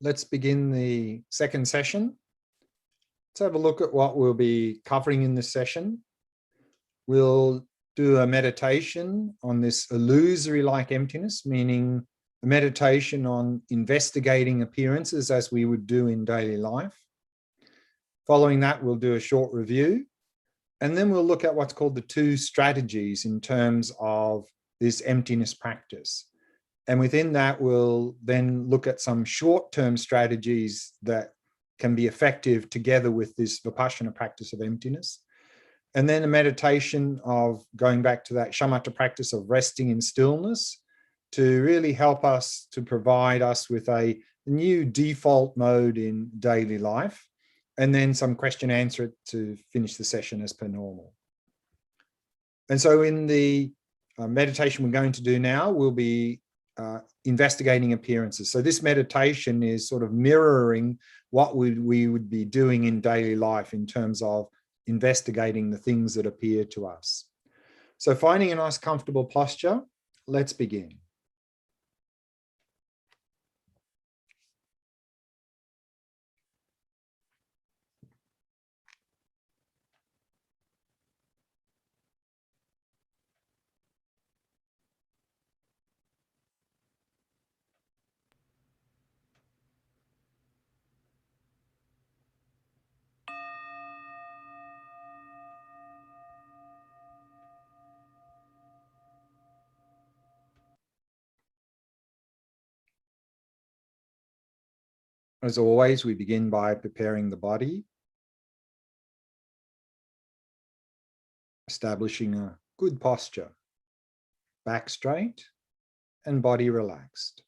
let's begin the second session. Let's have a look at what we'll be covering in this session. We'll do a meditation on this illusory-like emptiness, meaning a meditation on investigating appearances as we would do in daily life. Following that, we'll do a short review, and then we'll look at what's called the two strategies in terms of this emptiness practice. And within that, we'll then look at some short-term strategies that can be effective together with this Vipassana practice of emptiness. And then a meditation of going back to that shamatha practice of resting in stillness to really help us to provide us with a new default mode in daily life. And then some question answer to finish the session as per normal. And so in the meditation we're going to do now, we'll be investigating appearances. So this meditation is sort of mirroring what we would be doing in daily life in terms of investigating the things that appear to us. So finding a nice comfortable posture, let's begin. As always, we begin by preparing the body, establishing a good posture, back straight and body relaxed.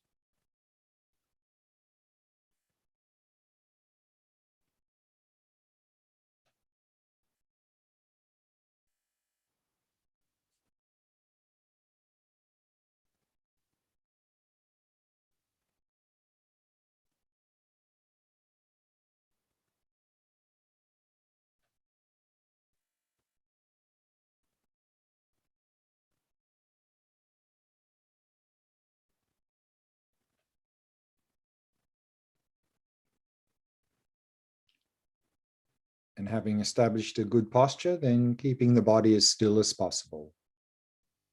And having established a good posture, then keeping the body as still as possible,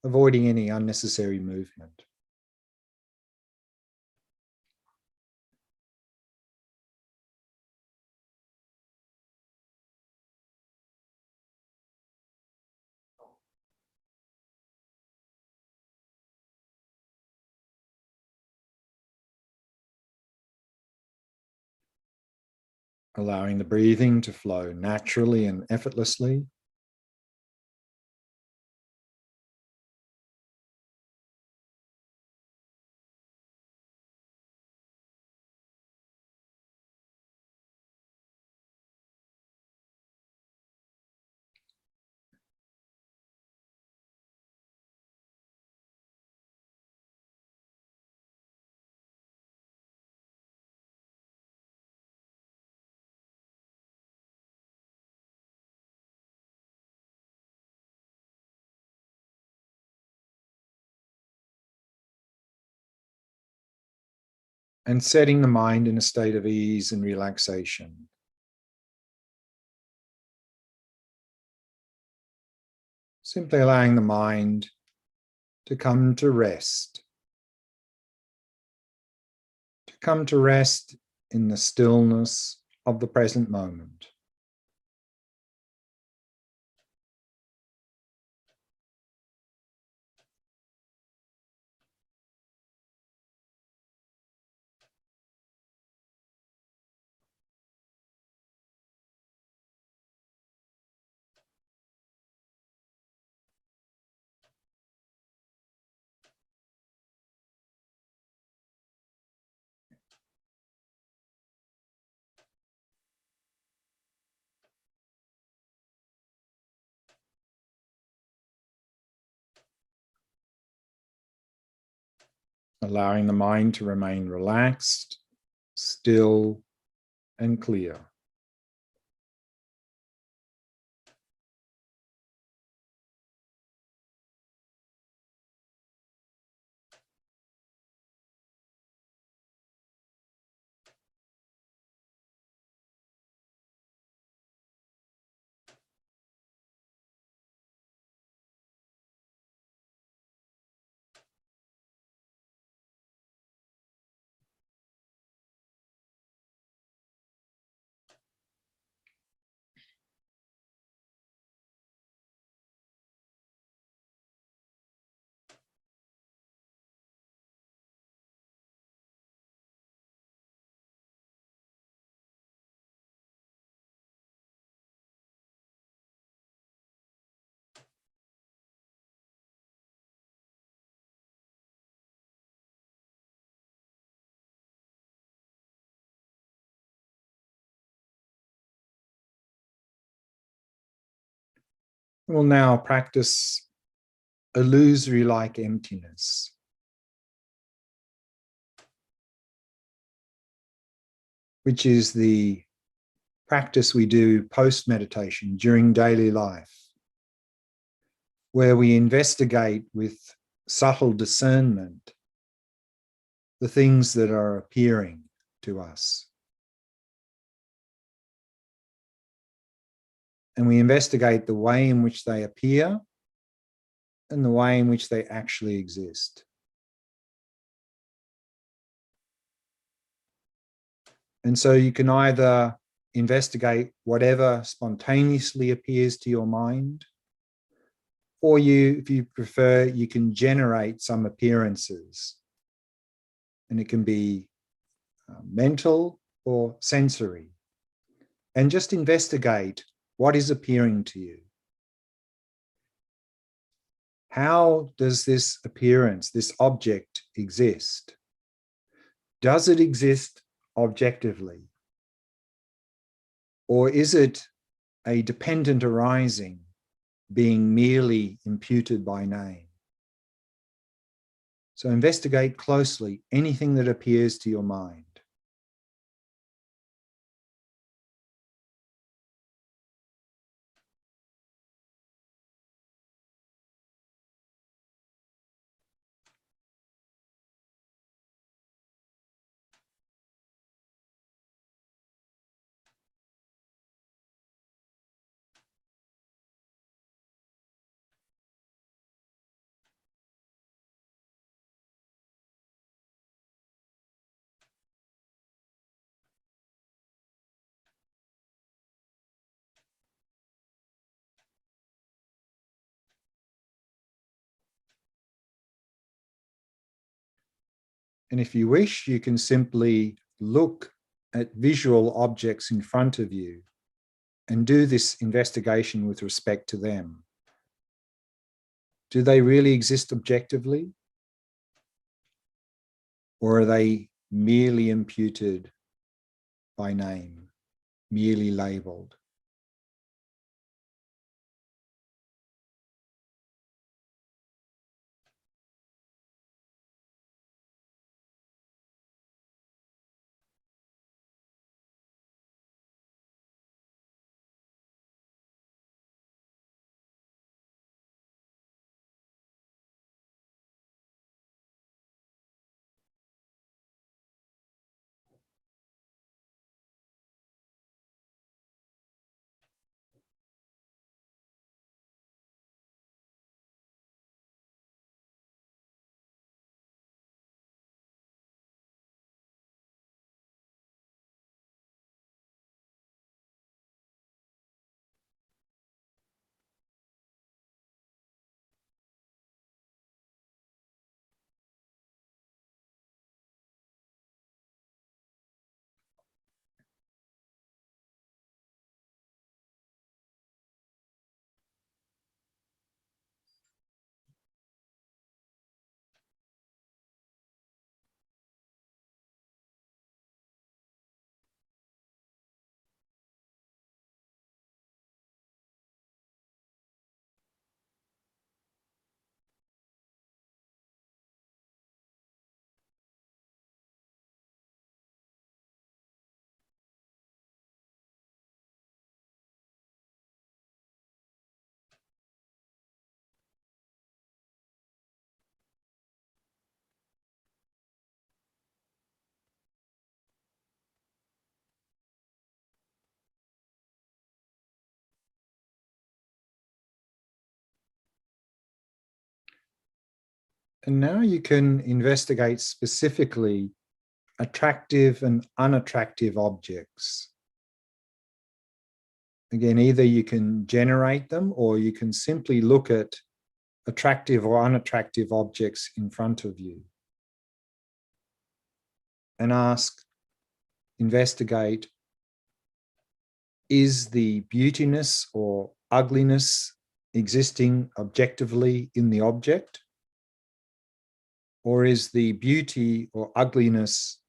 avoiding any unnecessary movement. Allowing the breathing to flow naturally and effortlessly. And setting the mind in a state of ease and relaxation. Simply allowing the mind to come to rest. To come to rest in the stillness of the present moment. Allowing the mind to remain relaxed, still, and clear. We'll now practice illusory-like emptiness. Which is the practice we do post-meditation during daily life, where we investigate with subtle discernment the things that are appearing to us. And we investigate the way in which they appear and the way in which they actually exist. And so you can either investigate whatever spontaneously appears to your mind, or if you prefer, you can generate some appearances. And it can be mental or sensory. And just investigate what is appearing to you. How does this appearance, this object, exist? Does it exist objectively? Or is it a dependent arising being merely imputed by name? So investigate closely anything that appears to your mind. And if you wish, you can simply look at visual objects in front of you and do this investigation with respect to them. Do they really exist objectively? Or are they merely imputed by name, merely labeled? And now you can investigate specifically attractive and unattractive objects. Again, either you can generate them or you can simply look at attractive or unattractive objects in front of you and investigate, is the beautiness or ugliness existing objectively in the object? Or is the beauty or ugliness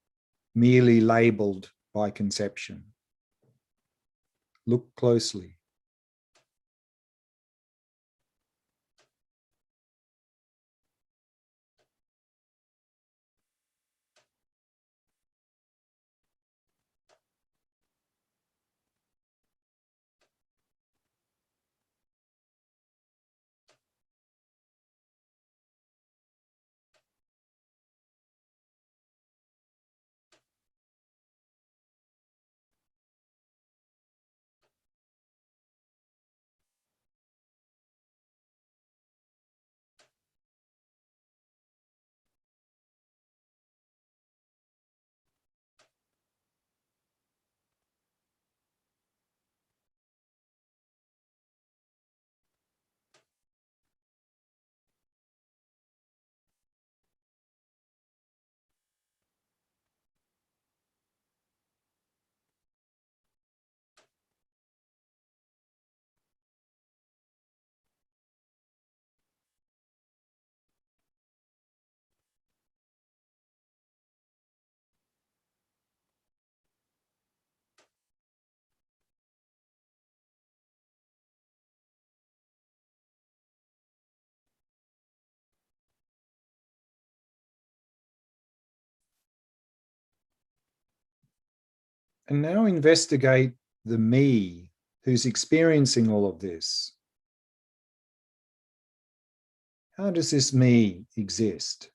merely labeled by conception? Look closely. And now investigate the me who's experiencing all of this. How does this me exist?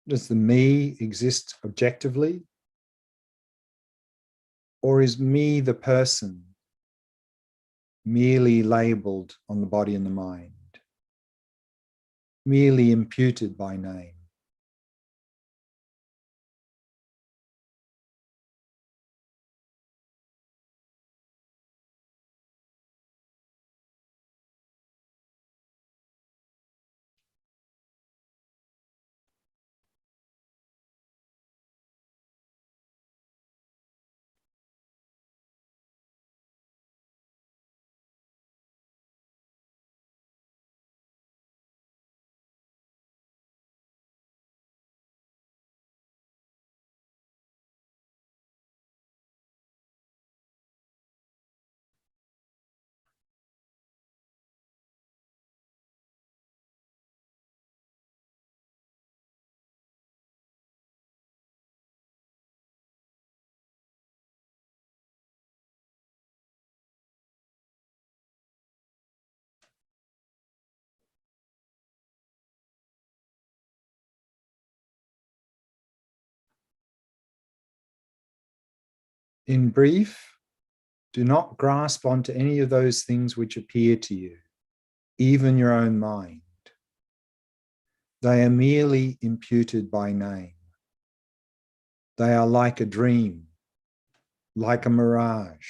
Does the me exist objectively? Or is me the person merely labeled on the body and the mind, merely imputed by name? In brief, do not grasp onto any of those things which appear to you, even your own mind. They are merely imputed by name. They are like a dream, like a mirage,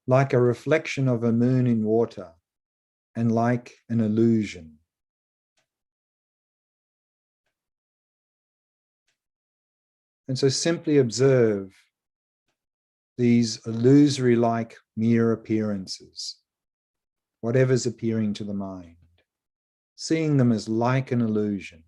like a reflection of a moon in water, and like an illusion. And so simply observe these illusory-like mere appearances, whatever's appearing to the mind, seeing them as like an illusion.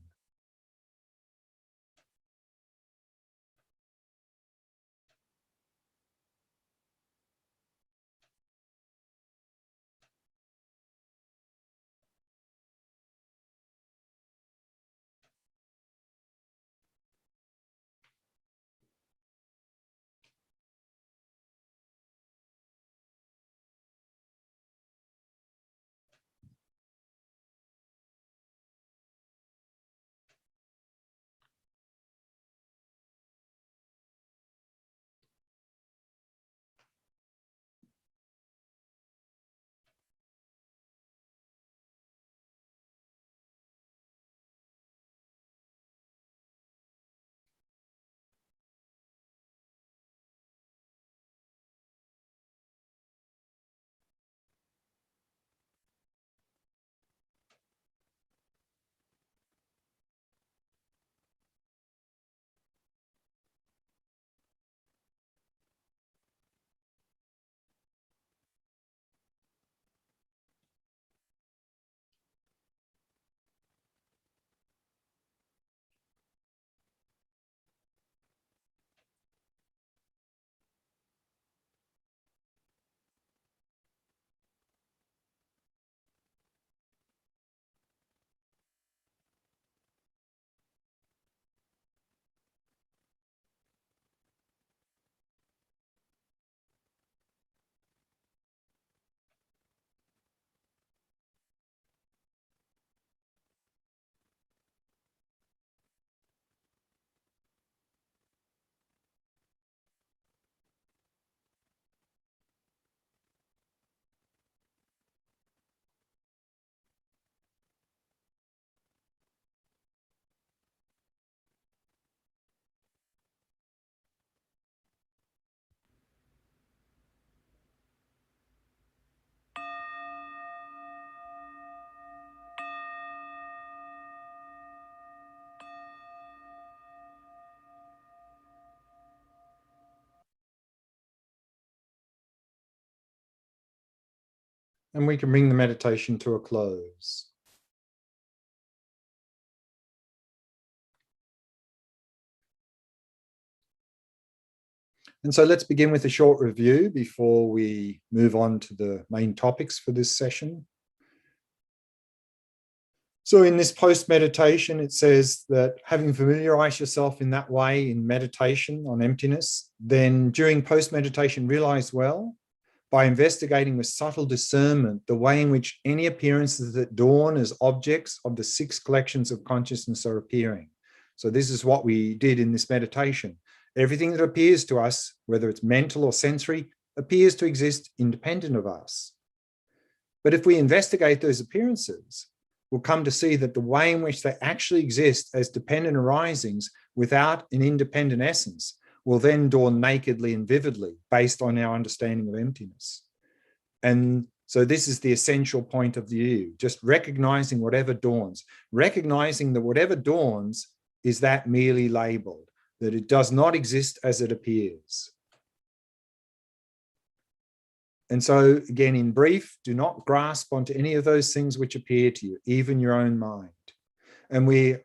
And we can bring the meditation to a close. And so let's begin with a short review before we move on to the main topics for this session. So in this post-meditation, it says that having familiarized yourself in that way in meditation on emptiness, then during post-meditation, realize well, by investigating with subtle discernment, the way in which any appearances that dawn as objects of the 6 collections of consciousness are appearing. So this is what we did in this meditation. Everything that appears to us, whether it's mental or sensory, appears to exist independent of us. But if we investigate those appearances, we'll come to see that the way in which they actually exist as dependent arisings without an independent essence will then dawn nakedly and vividly based on our understanding of emptiness. And so this is the essential point of view, just recognizing whatever dawns, recognizing that whatever dawns is that merely labeled, that it does not exist as it appears. And so again, in brief, do not grasp onto any of those things which appear to you, even your own mind. And we're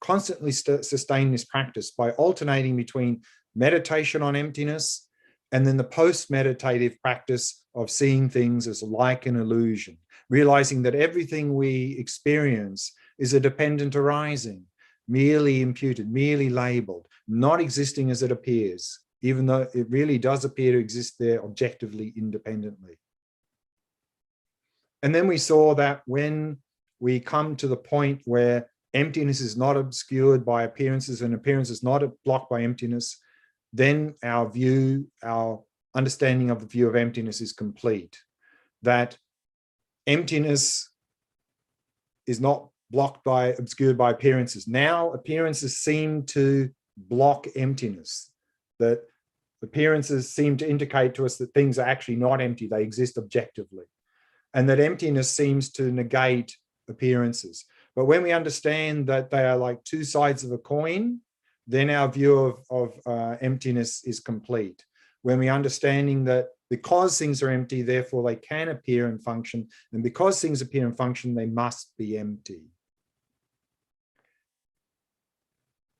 constantly sustain this practice by alternating between meditation on emptiness and then the post-meditative practice of seeing things as like an illusion, realizing that everything we experience is a dependent arising, merely imputed, merely labeled, not existing as it appears, even though it really does appear to exist there objectively, independently. And then we saw that when we come to the point where emptiness is not obscured by appearances and appearance is not blocked by emptiness, then our understanding of the view of emptiness is complete. That emptiness is not obscured by appearances. Now appearances seem to block emptiness, that appearances seem to indicate to us that things are actually not empty, they exist objectively, and that emptiness seems to negate appearances. But when we understand that they are like 2 sides of a coin, then our view of emptiness is complete. When we understanding that because things are empty, therefore they can appear and function, and because things appear and function, they must be empty.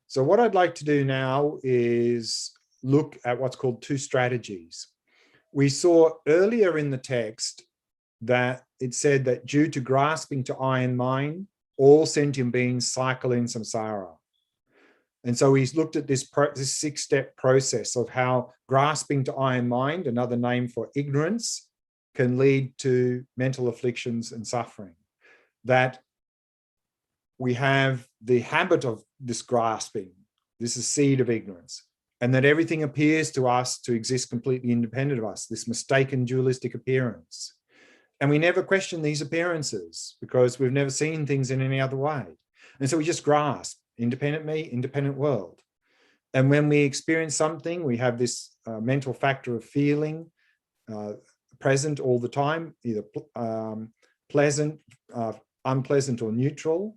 So what I'd like to do now is look at what's called 2 strategies. We saw earlier in the text that it said that due to grasping to I and mine, all sentient beings cycle in samsara. And so we looked at this 6-step process of how grasping to I and mind, another name for ignorance, can lead to mental afflictions and suffering. That we have the habit of this grasping, this is seed of ignorance, and that everything appears to us to exist completely independent of us, this mistaken dualistic appearance. And we never question these appearances because we've never seen things in any other way. And so we just grasp independent me, independent world. And when we experience something, we have this mental factor of feeling present all the time, either pleasant, unpleasant, or neutral.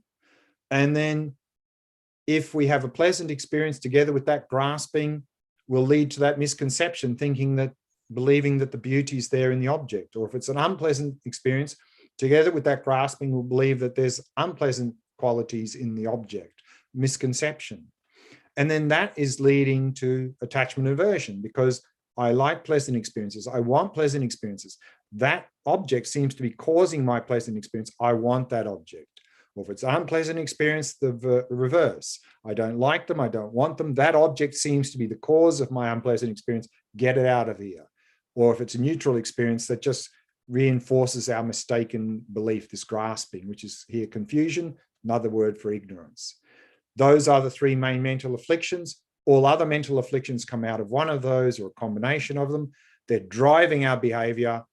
And then if we have a pleasant experience together with that grasping, will lead to that misconception, believing that the beauty is there in the object. Or if it's an unpleasant experience, together with that grasping, we'll believe that there's unpleasant qualities in the object, misconception. And then that is leading to attachment aversion, because I like pleasant experiences. I want pleasant experiences. That object seems to be causing my pleasant experience. I want that object. Or if it's an unpleasant experience, the reverse. I don't like them. I don't want them. That object seems to be the cause of my unpleasant experience. Get it out of here. Or if it's a neutral experience, that just reinforces our mistaken belief, this grasping, which is here confusion, another word for ignorance. Those are the 3 main mental afflictions. All other mental afflictions come out of one of those or a combination of them. They're driving our behavior,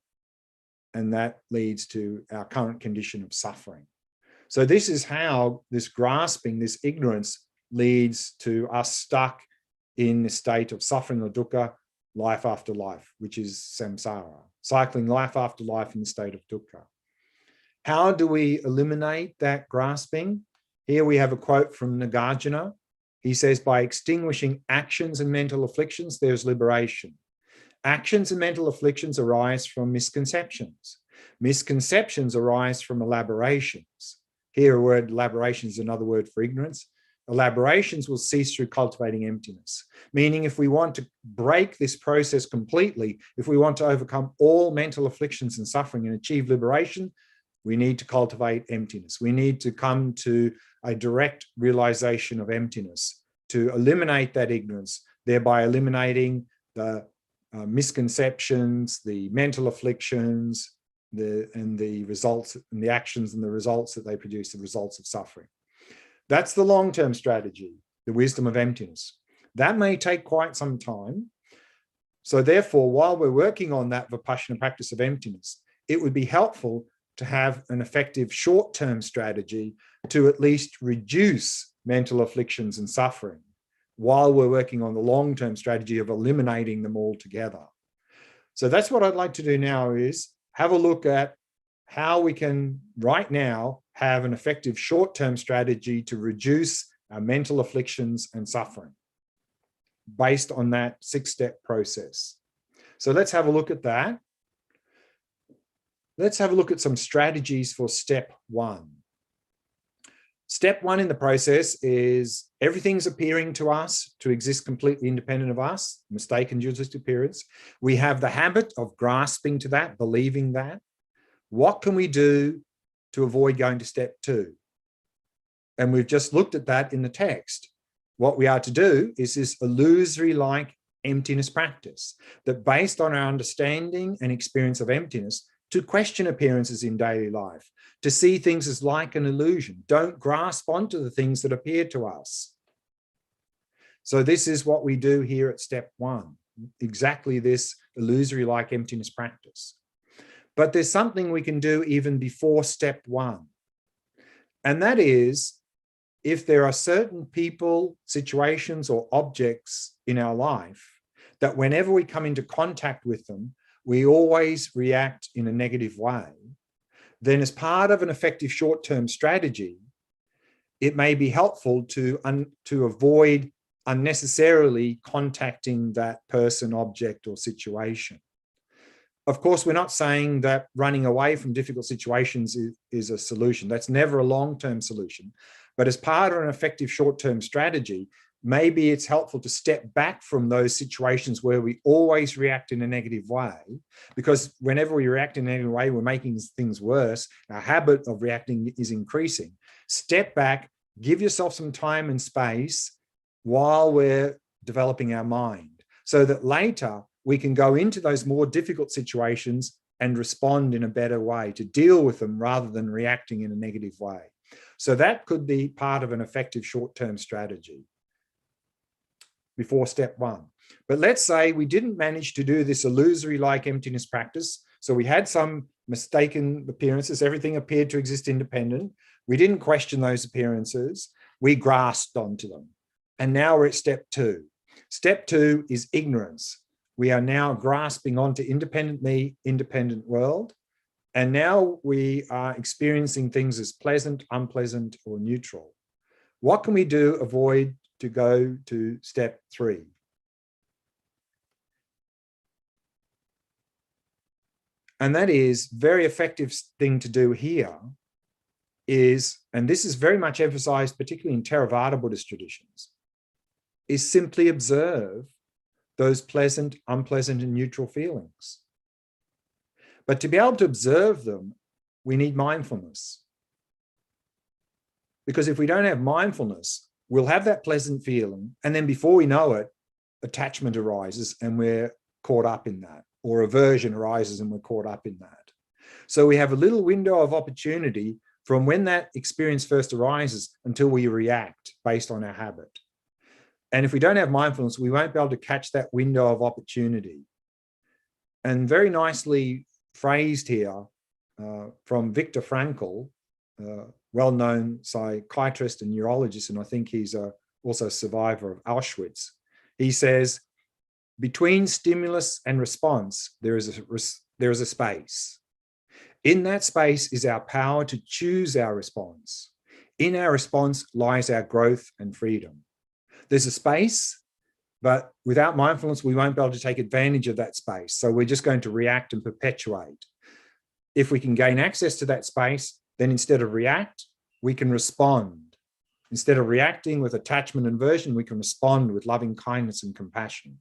and that leads to our current condition of suffering. So this is how this grasping, this ignorance, leads to us stuck in the state of suffering or dukkha, life after life, which is samsara, cycling life after life in the state of dukkha. How do we eliminate that grasping? Here we have a quote from Nagarjuna. He says, by extinguishing actions and mental afflictions, there's liberation. Actions and mental afflictions arise from misconceptions. Misconceptions arise from elaborations. Here, a word elaboration is another word for ignorance. Elaborations will cease through cultivating emptiness. Meaning, if we want to break this process completely, if we want to overcome all mental afflictions and suffering and achieve liberation, We need to cultivate emptiness. We need to come to a direct realization of emptiness, to eliminate that ignorance, thereby eliminating the misconceptions, the mental afflictions, and the results and the actions and the results that they produce, the results of suffering. That's the long-term strategy, the wisdom of emptiness. That may take quite some time. So therefore, while we're working on that Vipassana practice of emptiness, it would be helpful to have an effective short-term strategy to at least reduce mental afflictions and suffering while we're working on the long-term strategy of eliminating them altogether. So that's what I'd like to do now, is have a look at how we can right now have an effective short-term strategy to reduce our mental afflictions and suffering based on that 6-step process. So let's have a look at that. Let's have a look at some strategies for step 1. Step 1 in the process is everything's appearing to us to exist completely independent of us, mistaken dualistic appearance. We have the habit of grasping to that, believing that. What can we do to avoid going to step 2? And we've just looked at that in the text. What we are to do is this illusory-like emptiness practice, that based on our understanding and experience of emptiness, to question appearances in daily life, to see things as like an illusion. Don't grasp onto the things that appear to us. So this is what we do here at step 1, exactly this illusory-like emptiness practice. But there's something we can do even before step 1. And that is, if there are certain people, situations, or objects in our life that whenever we come into contact with them, we always react in a negative way, then as part of an effective short-term strategy, it may be helpful to avoid unnecessarily contacting that person, object, or situation. Of course, we're not saying that running away from difficult situations is a solution. That's never a long-term solution. But as part of an effective short-term strategy, maybe it's helpful to step back from those situations where we always react in a negative way, because whenever we react in a negative way, we're making things worse. Our habit of reacting is increasing. Step back, give yourself some time and space while we're developing our mind, so that later we can go into those more difficult situations and respond in a better way, to deal with them rather than reacting in a negative way. So that could be part of an effective short-term strategy before step 1. But let's say we didn't manage to do this illusory-like emptiness practice. So we had some mistaken appearances. Everything appeared to exist independent. We didn't question those appearances. We grasped onto them. And now we're at step 2. Step 2 is ignorance. We are now grasping onto independent me, independent world. And now we are experiencing things as pleasant, unpleasant, or neutral. What can we do avoid to go to step 3? And that is very effective thing to do here is, and this is very much emphasized, particularly in Theravada Buddhist traditions, is simply observe those pleasant, unpleasant, and neutral feelings. But to be able to observe them, we need mindfulness. Because if we don't have mindfulness, we'll have that pleasant feeling, and then before we know it, attachment arises and we're caught up in that, or aversion arises and we're caught up in that. So we have a little window of opportunity from when that experience first arises until we react based on our habit. And if we don't have mindfulness, we won't be able to catch that window of opportunity. And very nicely phrased here from Viktor Frankl, well-known psychiatrist and neurologist, and I think he's also a survivor of Auschwitz. He says, between stimulus and response, there is a space. In that space is our power to choose our response. In our response lies our growth and freedom. There's a space, but without mindfulness, we won't be able to take advantage of that space. So we're just going to react and perpetuate. If we can gain access to that space, then instead of react, we can respond. Instead of reacting with attachment and aversion, we can respond with loving kindness and compassion.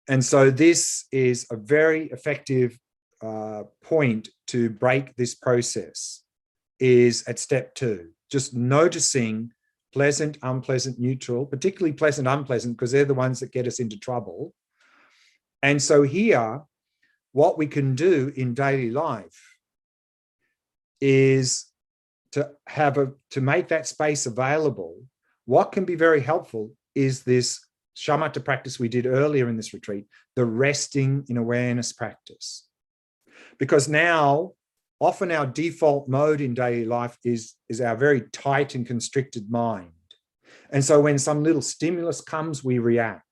And so this is a very effective point to break this process is at step 2, just noticing pleasant, unpleasant, neutral, particularly pleasant, unpleasant, because they're the ones that get us into trouble. And so here, what we can do in daily life is to make that space available. What can be very helpful is this shamatha practice we did earlier in this retreat, the resting in awareness practice. Because now, often our default mode in daily life is our very tight and constricted mind. And so when some little stimulus comes, we react.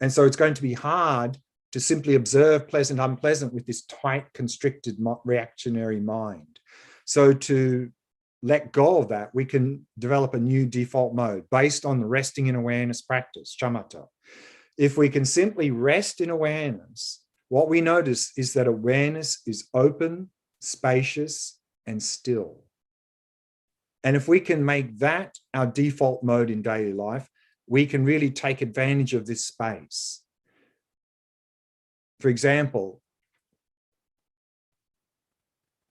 And so it's going to be hard to simply observe pleasant, unpleasant with this tight, constricted reactionary mind. So to let go of that, we can develop a new default mode based on the resting in awareness practice, shamatha. If we can simply rest in awareness, what we notice is that awareness is open, spacious, and still. And if we can make that our default mode in daily life, we can really take advantage of this space. For example,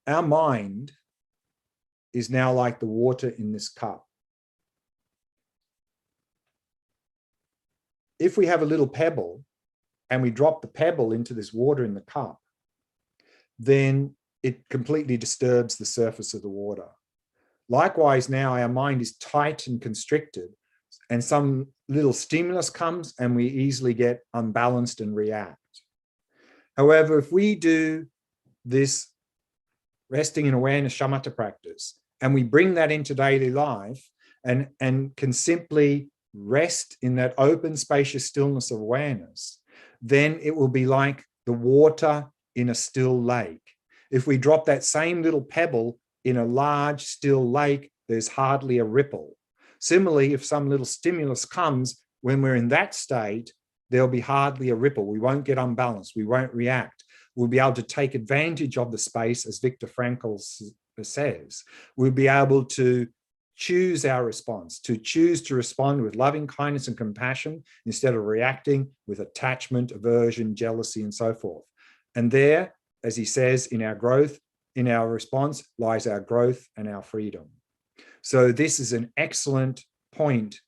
our mind is now like the water in this cup. If we have a little pebble and we drop the pebble into this water in the cup, then it completely disturbs the surface of the water. Likewise, now our mind is tight and constricted, and some little stimulus comes and we easily get unbalanced and react. However, if we do this resting in awareness shamatha practice and we bring that into daily life and can simply rest in that open, spacious stillness of awareness, then it will be like the water in a still lake. If we drop that same little pebble in a large, still lake, there's hardly a ripple. Similarly, if some little stimulus comes, when we're in that state, there'll be hardly a ripple. We won't get unbalanced. We won't react. We'll be able to take advantage of the space, as Viktor Frankl says. We'll be able to choose our response, to choose to respond with loving kindness and compassion instead of reacting with attachment, aversion, jealousy, and so forth. And there, as he says, in our growth, in our response lies our growth and our freedom. So this is an excellent point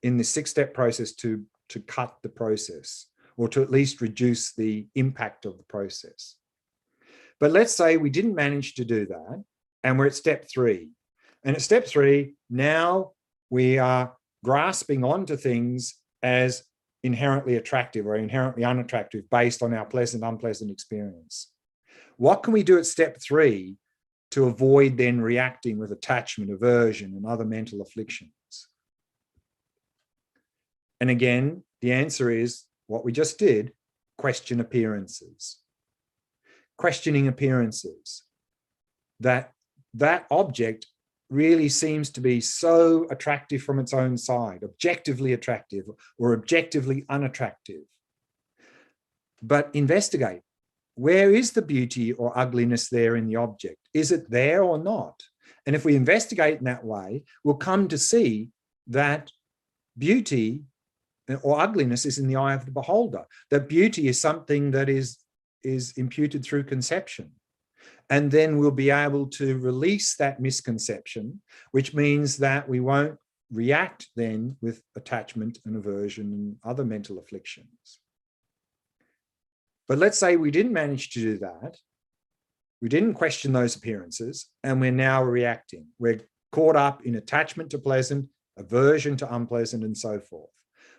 in the 6-step process to cut the process, or to at least reduce the impact of the process. But let's say we didn't manage to do that, and we're at step 3. And at step 3, now we are grasping onto things as inherently attractive or inherently unattractive based on our pleasant, unpleasant experience. What can we do at step 3 to avoid then reacting with attachment, aversion, and other mental afflictions? And again, the answer is what we just did: question appearances. Questioning appearances. That object really seems to be so attractive from its own side, objectively attractive or objectively unattractive. But investigate. Where is the beauty or ugliness there in the object? Is it there or not? And if we investigate in that way, we'll come to see that beauty or ugliness is in the eye of the beholder. That beauty is something that is imputed through conception. And then we'll be able to release that misconception, which means that we won't react then with attachment and aversion and other mental afflictions. But let's say we didn't manage to do that. We didn't question those appearances, and we're now reacting. We're caught up in attachment to pleasant, aversion to unpleasant, and so forth.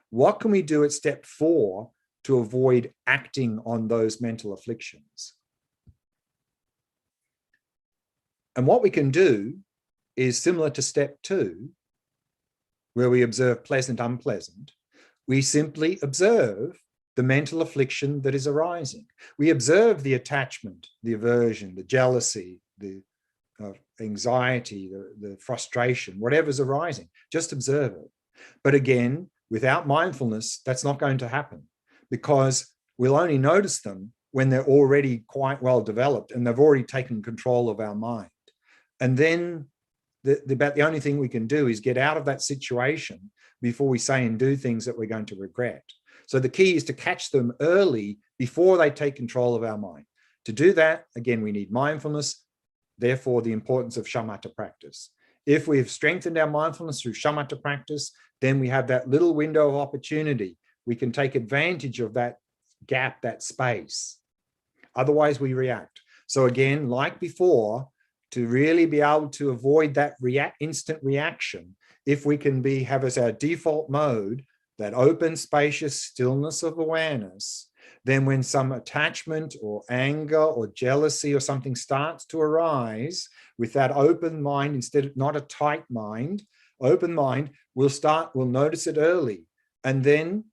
What can we do at step 4 to avoid acting on those mental afflictions? And what we can do is similar to step 2, where we observe pleasant, unpleasant. We simply observe the mental affliction that is arising. We observe the attachment, the aversion, the jealousy, the anxiety, the frustration, whatever's arising. Just observe it. But again, without mindfulness, that's not going to happen, because we'll only notice them when they're already quite well developed and they've already taken control of our mind. And then about the only thing we can do is get out of that situation before we say and do things that we're going to regret. So the key is to catch them early before they take control of our mind. To do that, again, we need mindfulness, therefore the importance of shamatha practice. If we've strengthened our mindfulness through shamatha practice, then we have that little window of opportunity. We can take advantage of that gap, that space. Otherwise, we react. So again, like before, to really be able to avoid that instant reaction, if we can have as our default mode that open, spacious stillness of awareness, then when some attachment or anger or jealousy or something starts to arise, with that open mind, instead of not a tight mind, open mind, we'll notice it early, and then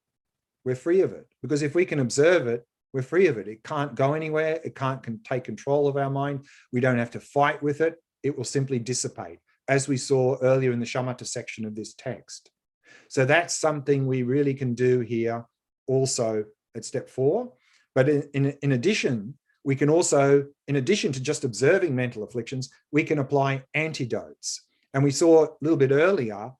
we're free of it. Because if we can observe it, we're free of it. It can't go anywhere. It can't take control of our mind. We don't have to fight with it. It will simply dissipate, as we saw earlier in the shamatha section of this text. So that's something we really can do here also at step 4. But in addition, we can also, in addition to just observing mental afflictions, we can apply antidotes. And we saw a little bit earlier,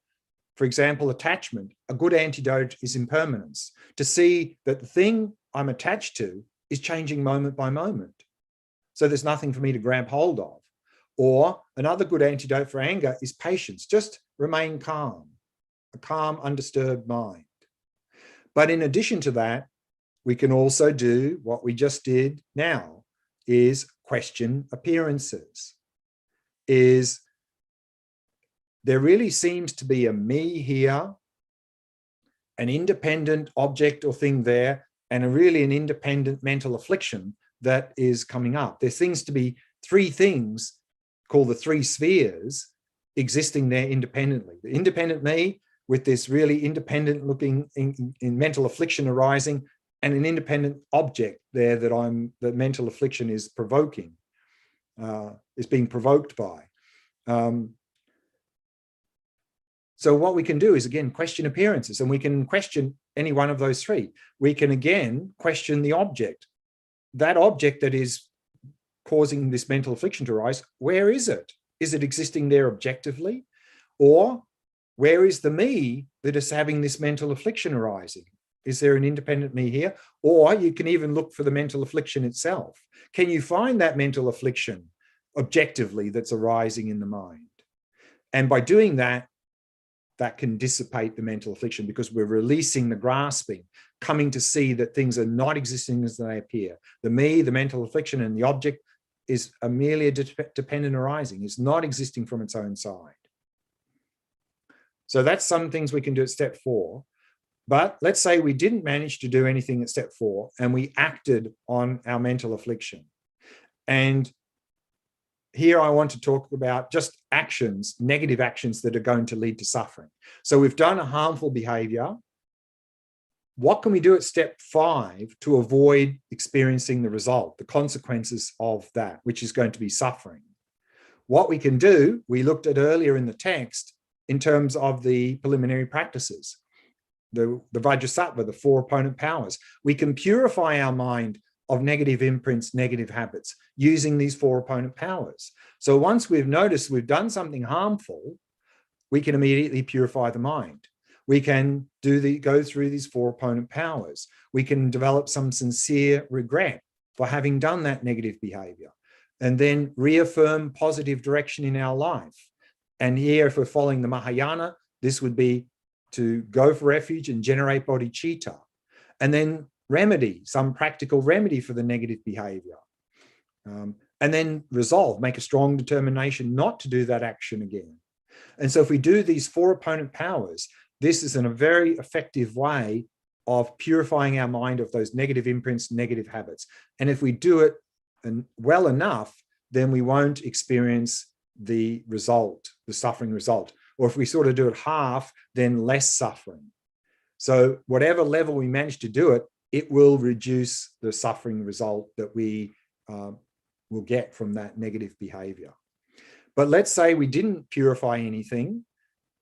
for example, attachment. A good antidote is impermanence, to see that the thing I'm attached to is changing moment by moment. So there's nothing for me to grab hold of. Or another good antidote for anger is patience. Just remain calm, a calm, undisturbed mind. But in addition to that, we can also do what we just did now, is question appearances. There really seems to be a me here, an independent object or thing there, and really an independent mental affliction that is coming up. There seems to be 3 things called the 3 spheres existing there independently. The independent me with this really independent looking in mental affliction arising, and an independent object there that mental affliction is provoking, is being provoked by. So what we can do is, again, question appearances, and we can question any one of those 3. We can, again, question the object. That object that is causing this mental affliction to arise, where is it? Is it existing there objectively? Or where is the me that is having this mental affliction arising? Is there an independent me here? Or you can even look for the mental affliction itself. Can you find that mental affliction objectively that's arising in the mind? And by doing that, that can dissipate the mental affliction, because we're releasing the grasping, coming to see that things are not existing as they appear. The me, the mental affliction, and the object is merely a dependent arising. It's not existing from its own side. So that's some things we can do at step 4. But let's say we didn't manage to do anything at step 4 and we acted on our mental affliction. And here I want to talk about just actions, negative actions that are going to lead to suffering. So we've done a harmful behavior. What can we do at step 5 to avoid experiencing the result, the consequences of that, which is going to be suffering? What we can do, we looked at earlier in the text in terms of the preliminary practices, the Vajrasattva, the 4 opponent powers. We can purify our mind of negative imprints, negative habits, using these 4 opponent powers. So once we've noticed we've done something harmful, we can immediately purify the mind. We can go through these 4 opponent powers. We can develop some sincere regret for having done that negative behavior, and then reaffirm positive direction in our life. And here, if we're following the Mahayana, this would be to go for refuge and generate bodhicitta, and then remedy, some practical remedy for the negative behavior. And then resolve, make a strong determination not to do that action again. And so if we do these 4 opponent powers, this is in a very effective way of purifying our mind of those negative imprints, negative habits. And if we do it well enough, then we won't experience the result, the suffering result. Or if we sort of do it half, then less suffering. So whatever level we manage to do it, it will reduce the suffering result that we will get from that negative behavior. But let's say we didn't purify anything.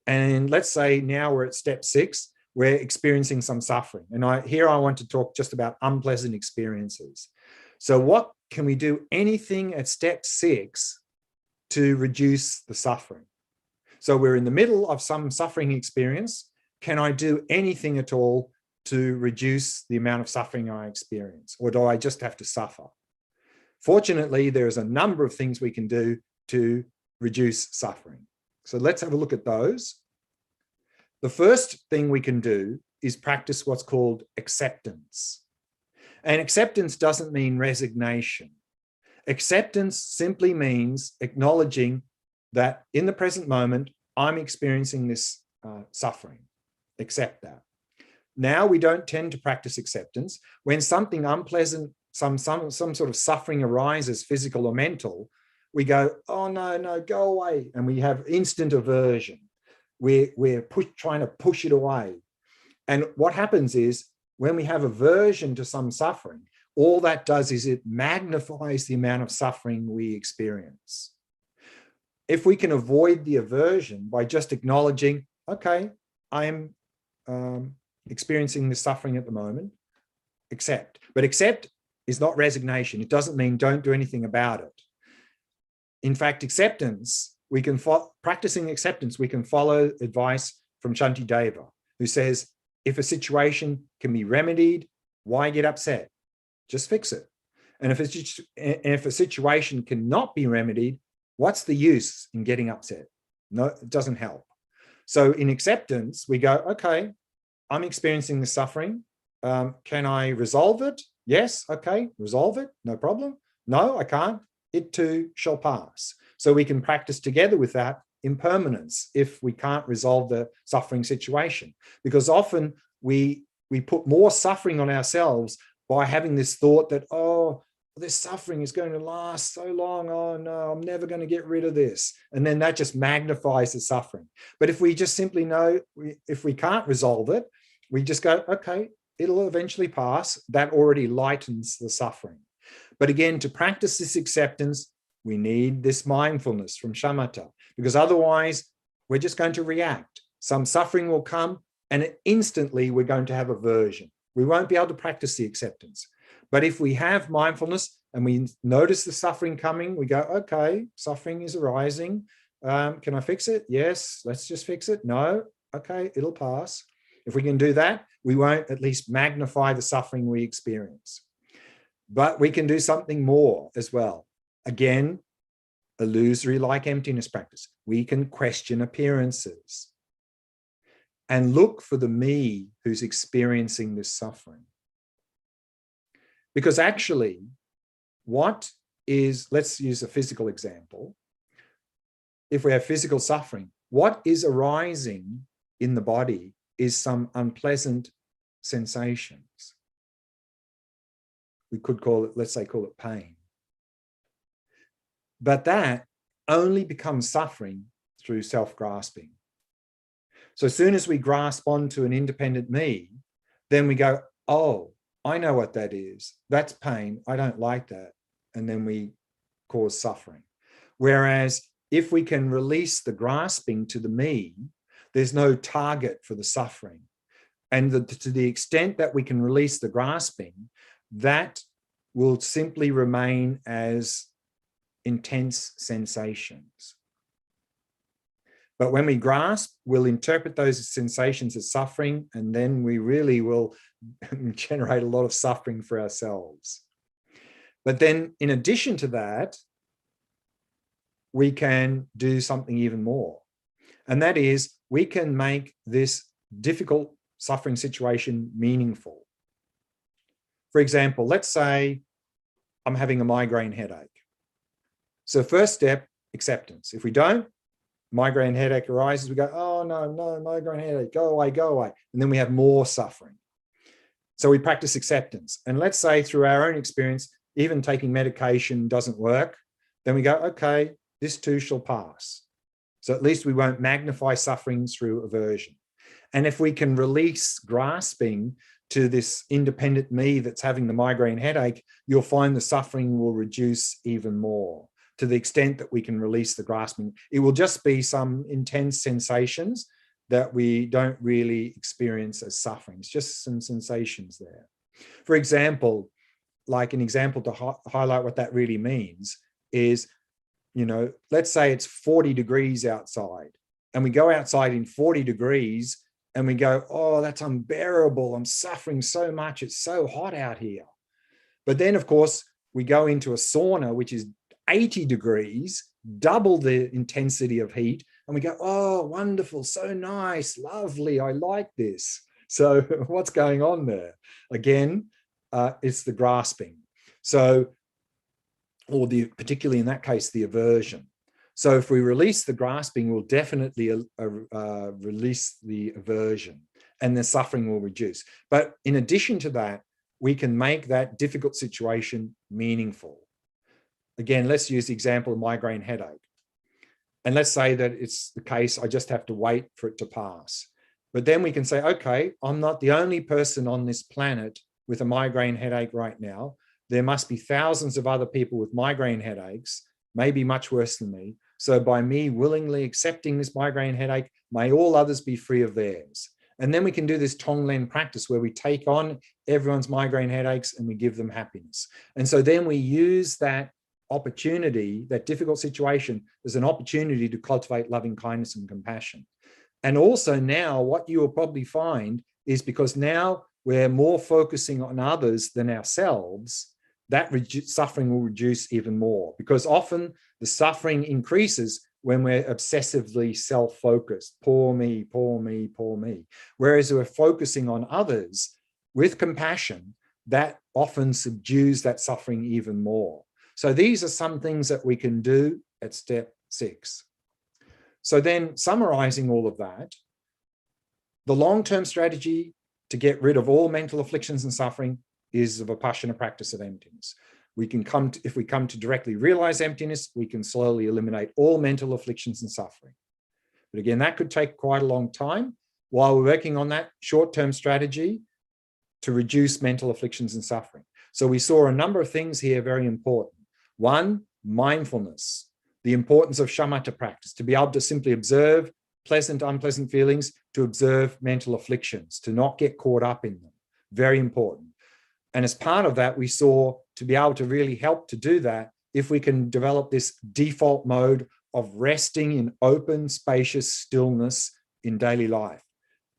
And let's say now we're at step 6, we're experiencing some suffering. And here I want to talk just about unpleasant experiences. So what can we do? Anything at step 6 to reduce the suffering? So we're in the middle of some suffering experience. Can I do anything at all to reduce the amount of suffering I experience? Or do I just have to suffer? Fortunately, there's a number of things we can do to reduce suffering. So let's have a look at those. The first thing we can do is practice what's called acceptance. And acceptance doesn't mean resignation. Acceptance simply means acknowledging that in the present moment, I'm experiencing this suffering. Accept that. Now we don't tend to practice acceptance. When something unpleasant, some sort of suffering arises, physical or mental, we go, oh no, go away. And we have instant aversion. We're trying to push it away. And what happens is when we have aversion to some suffering, all that does is it magnifies the amount of suffering we experience. If we can avoid the aversion by just acknowledging, okay, I am experiencing this suffering at the moment, accept. But accept is not resignation. It doesn't mean don't do anything about it. In fact, acceptance, practicing acceptance, we can follow advice from Shantideva, who says, if a situation can be remedied, why get upset? Just fix it. And if a situation cannot be remedied, what's the use in getting upset? No, it doesn't help. So in acceptance, we go, okay, I'm experiencing the suffering. Can I resolve it? Yes, okay, resolve it, no problem. No, I can't. It too shall pass. So we can practice together with that impermanence if we can't resolve the suffering situation. Because often we put more suffering on ourselves by having this thought that, oh, this suffering is going to last so long. Oh no, I'm never going to get rid of this. And then that just magnifies the suffering. But if we just simply know, if we can't resolve it, we just go, okay, it'll eventually pass. That already lightens the suffering. But again, to practice this acceptance, we need this mindfulness from shamatha, because otherwise we're just going to react. Some suffering will come and instantly we're going to have aversion. We won't be able to practice the acceptance. But if we have mindfulness and we notice the suffering coming, we go, okay, suffering is arising. Can I fix it? Yes, let's just fix it. No, okay, it'll pass. If we can do that, we won't at least magnify the suffering we experience. But we can do something more as well. Again, illusory like emptiness practice. We can question appearances and look for the me who's experiencing this suffering. Because actually, let's use a physical example. If we have physical suffering, what is arising in the body is some unpleasant sensations. We could call it pain. But that only becomes suffering through self-grasping. So as soon as we grasp onto an independent me, then we go, oh, I know what that is. That's pain. I don't like that. And then we cause suffering. Whereas if we can release the grasping to the me, there's no target for the suffering. And to the extent that we can release the grasping, that will simply remain as intense sensations. But when we grasp, we'll interpret those sensations as suffering, and then we really will generate a lot of suffering for ourselves. But then in addition to that, we can do something even more. And that is, we can make this difficult suffering situation meaningful. For example, let's say I'm having a migraine headache. So first step, acceptance. If we don't, migraine headache arises, we go, oh no, migraine headache, go away. And then we have more suffering. So we practice acceptance. And let's say through our own experience, even taking medication doesn't work, then we go, okay, this too shall pass. So at least we won't magnify suffering through aversion. And if we can release grasping to this independent me that's having the migraine headache, you'll find the suffering will reduce even more. To the extent that we can release the grasping, it will just be some intense sensations that we don't really experience as suffering. It's just some sensations there. For example, like an example to highlight what that really means is, let's say it's 40 degrees outside and we go outside in 40 degrees and we go, oh, that's unbearable. I'm suffering so much. It's so hot out here. But then, of course, we go into a sauna, which is 80 degrees, double the intensity of heat, and we go, oh, wonderful, so nice, lovely, I like this. So what's going on there? Again, it's the grasping. So, or particularly in that case, the aversion. So if we release the grasping, we'll definitely release the aversion, and the suffering will reduce. But in addition to that, we can make that difficult situation meaningful. Again, let's use the example of migraine headache. And let's say that it's the case, I just have to wait for it to pass. But then we can say, okay, I'm not the only person on this planet with a migraine headache right now. There must be thousands of other people with migraine headaches, maybe much worse than me. So by me willingly accepting this migraine headache, may all others be free of theirs. And then we can do this Tonglen practice where we take on everyone's migraine headaches and we give them happiness. And so then we use that opportunity, that difficult situation, as an opportunity to cultivate loving kindness and compassion. And also now what you will probably find is, because now we're more focusing on others than ourselves, that suffering will reduce even more, because often the suffering increases when we're obsessively self-focused. Poor me, poor me, poor me. Whereas we're focusing on others with compassion, that often subdues that suffering even more. So these are some things that we can do at step 6. So then, summarizing all of that, the long-term strategy to get rid of all mental afflictions and suffering is the Vipassana practice of emptiness. We can come to, if we come to directly realize emptiness, we can slowly eliminate all mental afflictions and suffering. But again, that could take quite a long time. While we're working on that short-term strategy to reduce mental afflictions and suffering. So we saw a number of things here very important. One, mindfulness, the importance of shamatha practice, to be able to simply observe pleasant, unpleasant feelings, to observe mental afflictions, to not get caught up in them. Very important. And as part of that, we saw to be able to really help to do that, if we can develop this default mode of resting in open, spacious stillness in daily life.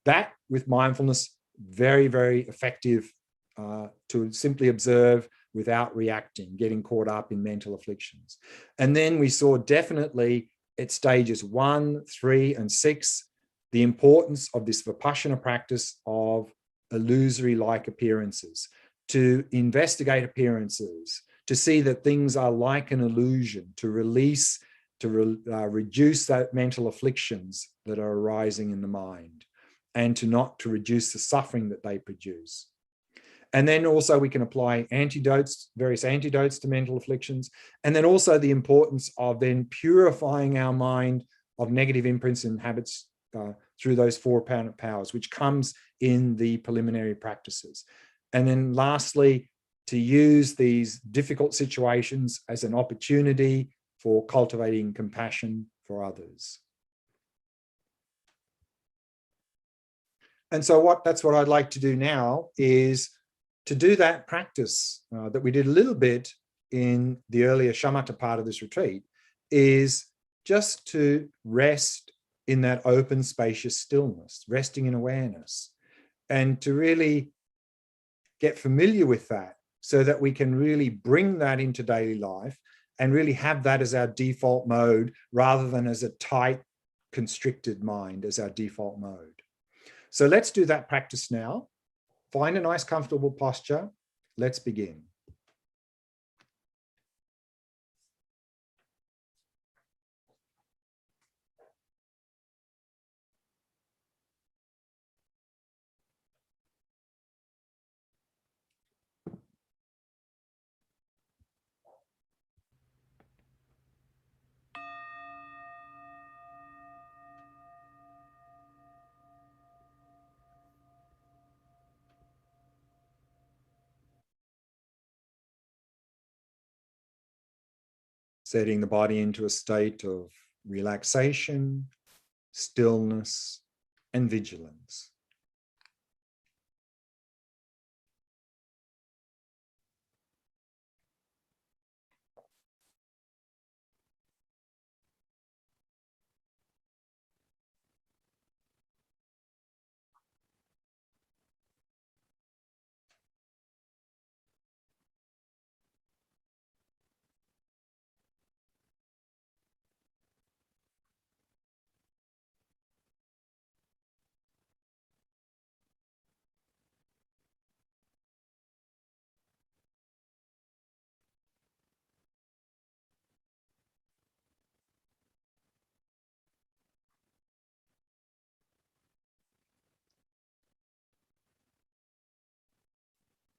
That, with mindfulness, very, very effective to simply observe without reacting, getting caught up in mental afflictions. And then we saw definitely at stages 1, 3, and 6, the importance of this Vipassana practice of illusory-like appearances, to investigate appearances, to see that things are like an illusion, to release, to reduce that mental afflictions that are arising in the mind, and to reduce the suffering that they produce. And then also we can apply antidotes, various antidotes to mental afflictions. And then also the importance of then purifying our mind of negative imprints and habits through those 4 apparent powers, which comes in the preliminary practices. And then lastly, to use these difficult situations as an opportunity for cultivating compassion for others. And so that's what I'd like to do now, is to do that practice that we did a little bit in the earlier shamatha part of this retreat, is just to rest in that open, spacious stillness, resting in awareness, and to really get familiar with that so that we can really bring that into daily life and really have that as our default mode, rather than as a tight, constricted mind as our default mode. So let's do that practice now. Find a nice, comfortable posture. Let's begin. Setting the body into a state of relaxation, stillness, and vigilance.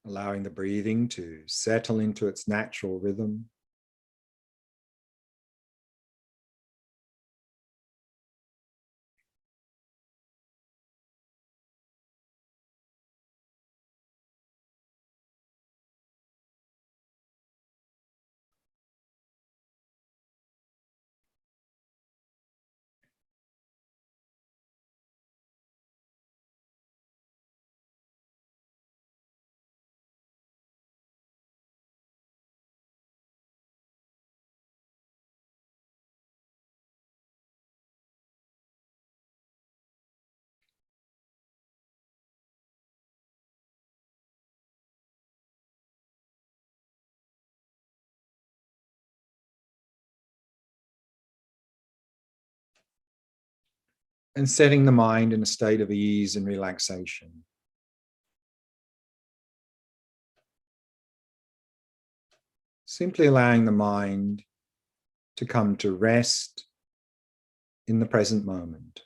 allowing the breathing to settle into its natural rhythm. And setting the mind in a state of ease and relaxation. Simply allowing the mind to come to rest in the present moment.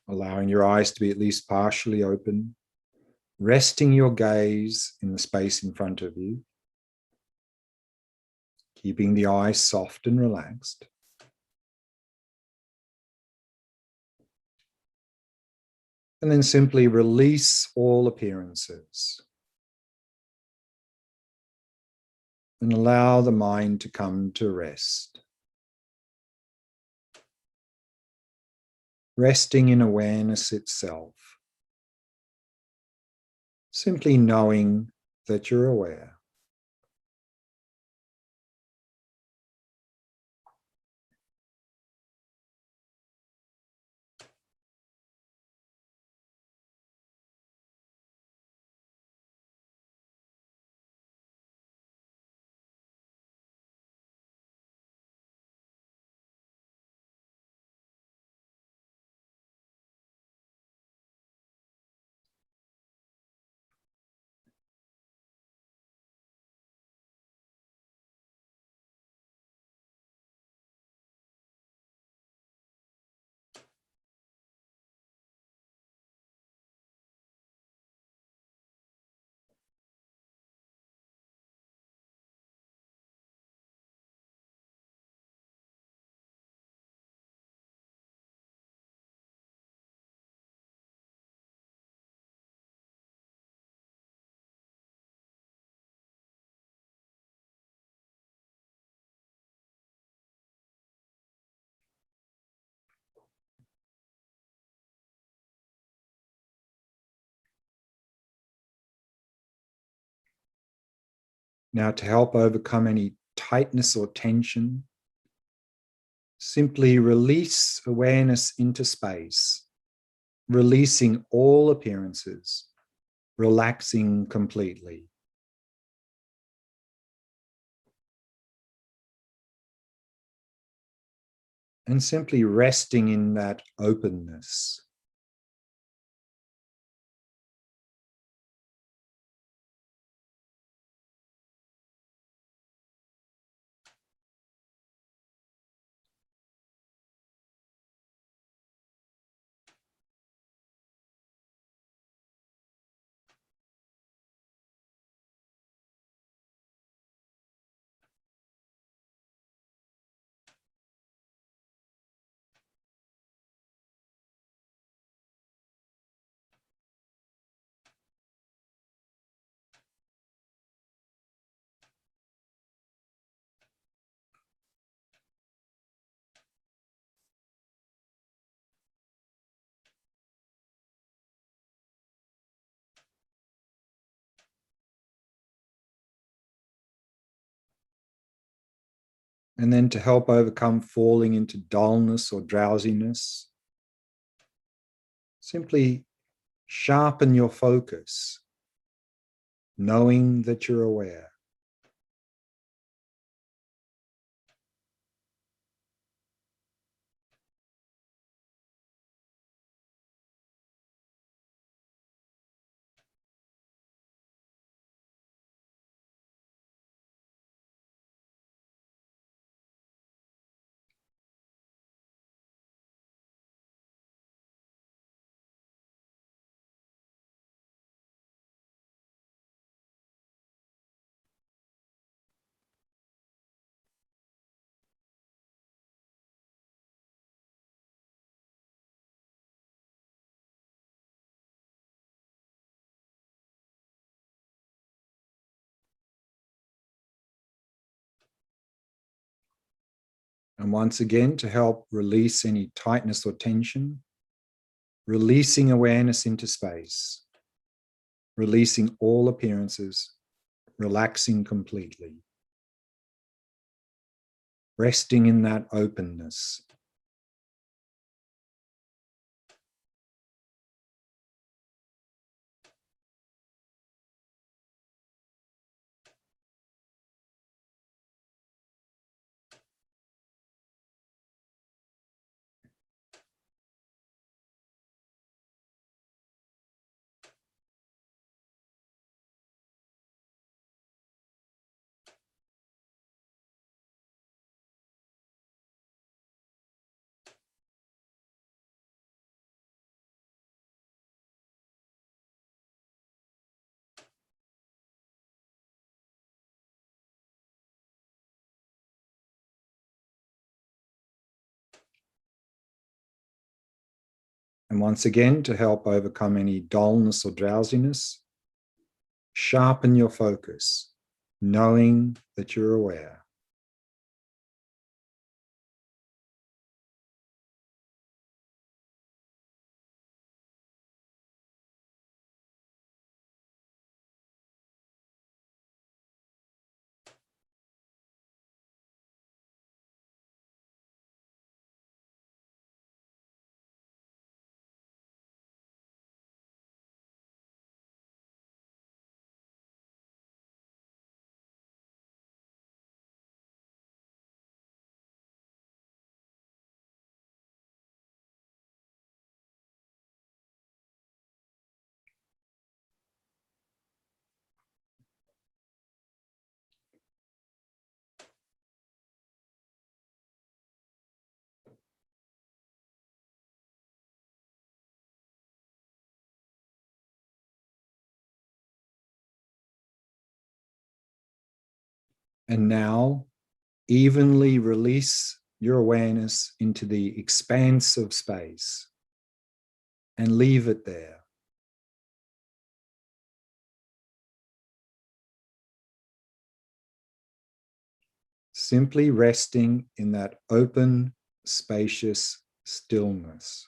Allowing your eyes to be at least partially open, resting your gaze in the space in front of you, keeping the eyes soft and relaxed. And then simply release all appearances and allow the mind to come to rest. Resting in awareness itself. Simply knowing that you're aware. Now, to help overcome any tightness or tension, simply release awareness into space, releasing all appearances, relaxing completely. And simply resting in that openness. And then to help overcome falling into dullness or drowsiness, simply sharpen your focus, knowing that you're aware. And once again, to help release any tightness or tension, releasing awareness into space, releasing all appearances, relaxing completely, resting in that openness. And once again, to help overcome any dullness or drowsiness, sharpen your focus, knowing that you're aware. And now, evenly release your awareness into the expanse of space and leave it there. Simply resting in that open, spacious stillness.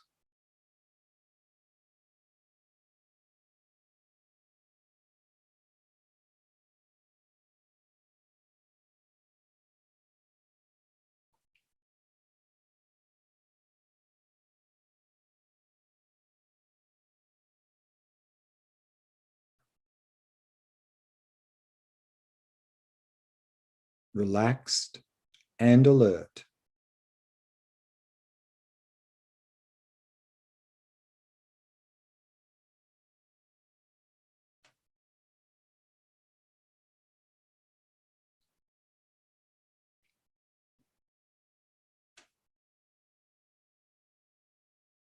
Relaxed and alert.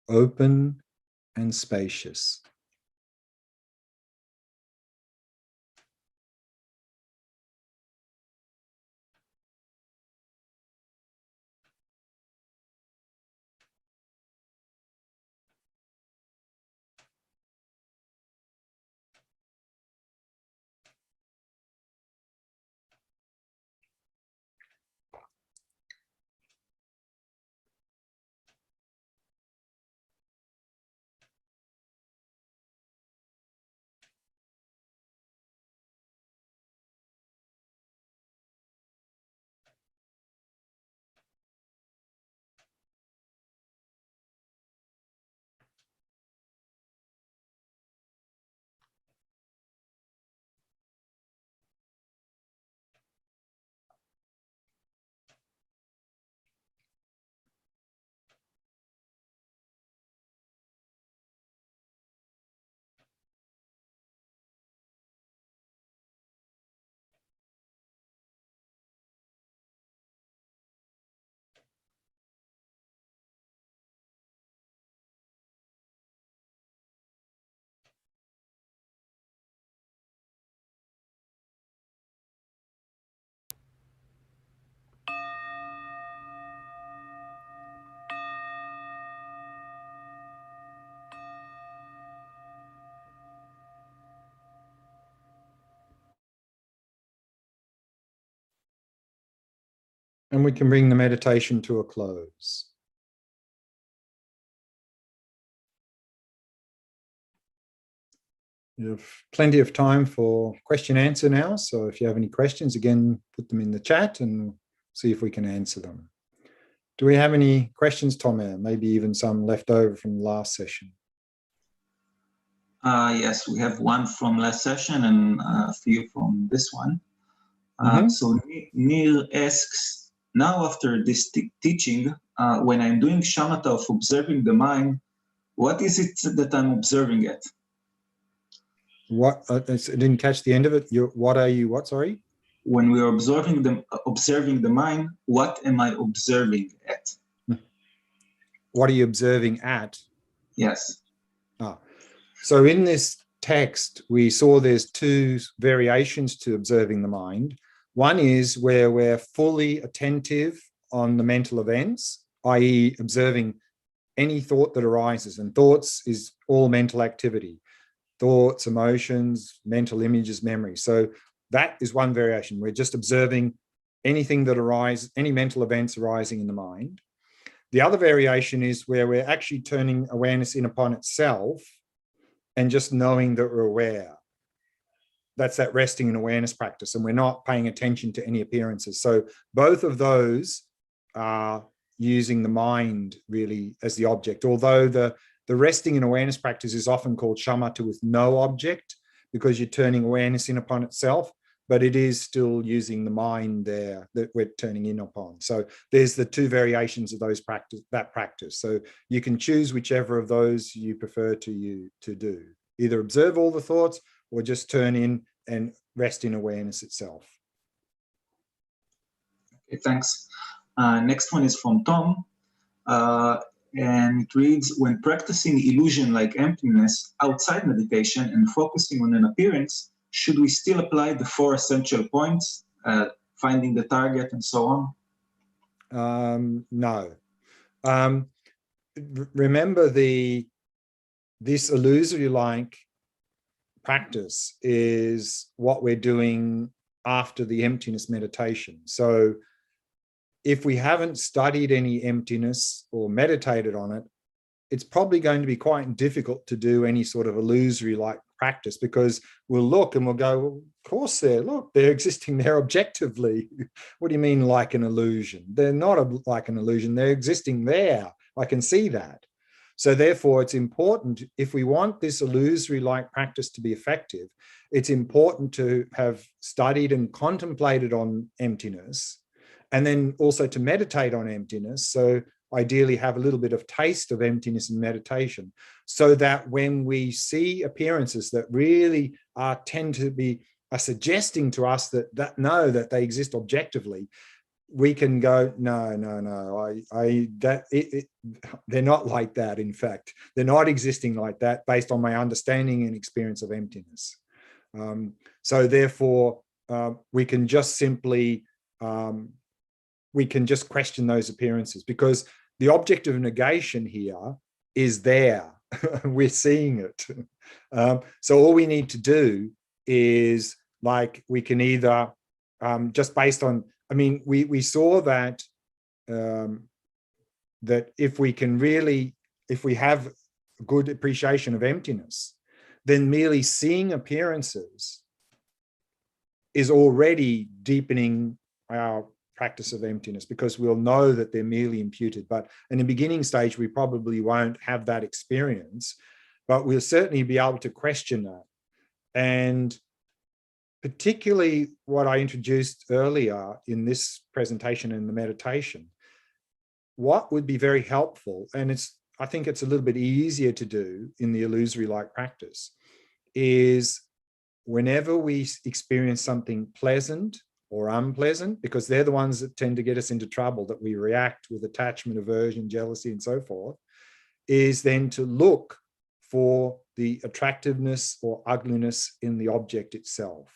Open and spacious. And we can bring the meditation to a close. You have plenty of time for question and answer now. So if you have any questions, again, put them in the chat and see if we can answer them. Do we have any questions, Tomer? Maybe even some left over from the last session. Yes, we have one from last session and a few from this one. So Neil asks, now after this teaching, when I'm doing shamatha of observing the mind, what is it that I'm observing it? What? I didn't catch the end of it. What are you? What? Sorry. When we are observing the mind, what am I observing at? What are you observing at? Yes. So in this text, we saw there's two variations to observing the mind. One is where we're fully attentive on the mental events, i.e. observing any thought that arises. And thoughts is all mental activity. Thoughts, emotions, mental images, memory. So that is one variation. We're just observing anything that arises, any mental events arising in the mind. The other variation is where we're actually turning awareness in upon itself and just knowing that we're aware. That's that resting in awareness practice, and we're not paying attention to any appearances. So both of those are using the mind really as the object, although the resting in awareness practice is often called shamatha with no object because you're turning awareness in upon itself, but it is still using the mind there that we're turning in upon. So there's the two variations of that practice. So you can choose whichever of those you prefer to do. Either observe all the thoughts or just turn in and rest in awareness itself. Okay, thanks. Next one is from Tom. And it reads, when practicing illusion like emptiness outside meditation and focusing on an appearance, should we still apply the 4 essential points, finding the target and so on? No. Remember, this illusory-like practice is what we're doing after the emptiness meditation. So if we haven't studied any emptiness or meditated on it, it's probably going to be quite difficult to do any sort of illusory-like practice, because we'll look and we'll go, well, of course they're existing there objectively. What do you mean like an illusion? They're not like an illusion, they're existing there. I can see that. So therefore, it's important, if we want this illusory-like practice to be effective, it's important to have studied and contemplated on emptiness, and then also to meditate on emptiness. So ideally have a little bit of taste of emptiness in meditation, so that when we see appearances that really tend to be suggesting to us that they exist objectively, we can go, no, they're not like that. In fact, they're not existing like that based on my understanding and experience of emptiness. So therefore, we can just simply, we can just question those appearances, because the object of negation here is there. We're seeing it. So all we need to do is, like, we can either just based on, I mean, we saw that that if we have a good appreciation of emptiness, then merely seeing appearances is already deepening our practice of emptiness, because we'll know that they're merely imputed. But in the beginning stage, we probably won't have that experience, but we'll certainly be able to question that. And particularly what I introduced earlier in this presentation and the meditation, what would be very helpful, and I think it's a little bit easier to do in the illusory-like practice, is whenever we experience something pleasant or unpleasant, because they're the ones that tend to get us into trouble, that we react with attachment, aversion, jealousy, and so forth, is then to look for the attractiveness or ugliness in the object itself,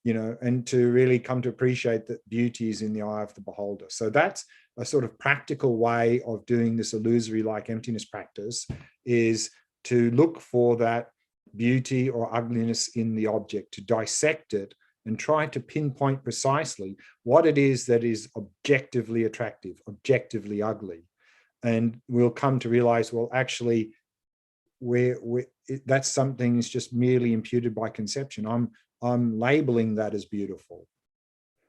and to really come to appreciate that beauty is in the eye of the beholder. So that's a sort of practical way of doing this illusory-like emptiness practice, is to look for that beauty or ugliness in the object, to dissect it and try to pinpoint precisely what it is that is objectively attractive, objectively ugly. And we'll come to realize, well, actually, that's something is just merely imputed by conception. I'm labeling that as beautiful.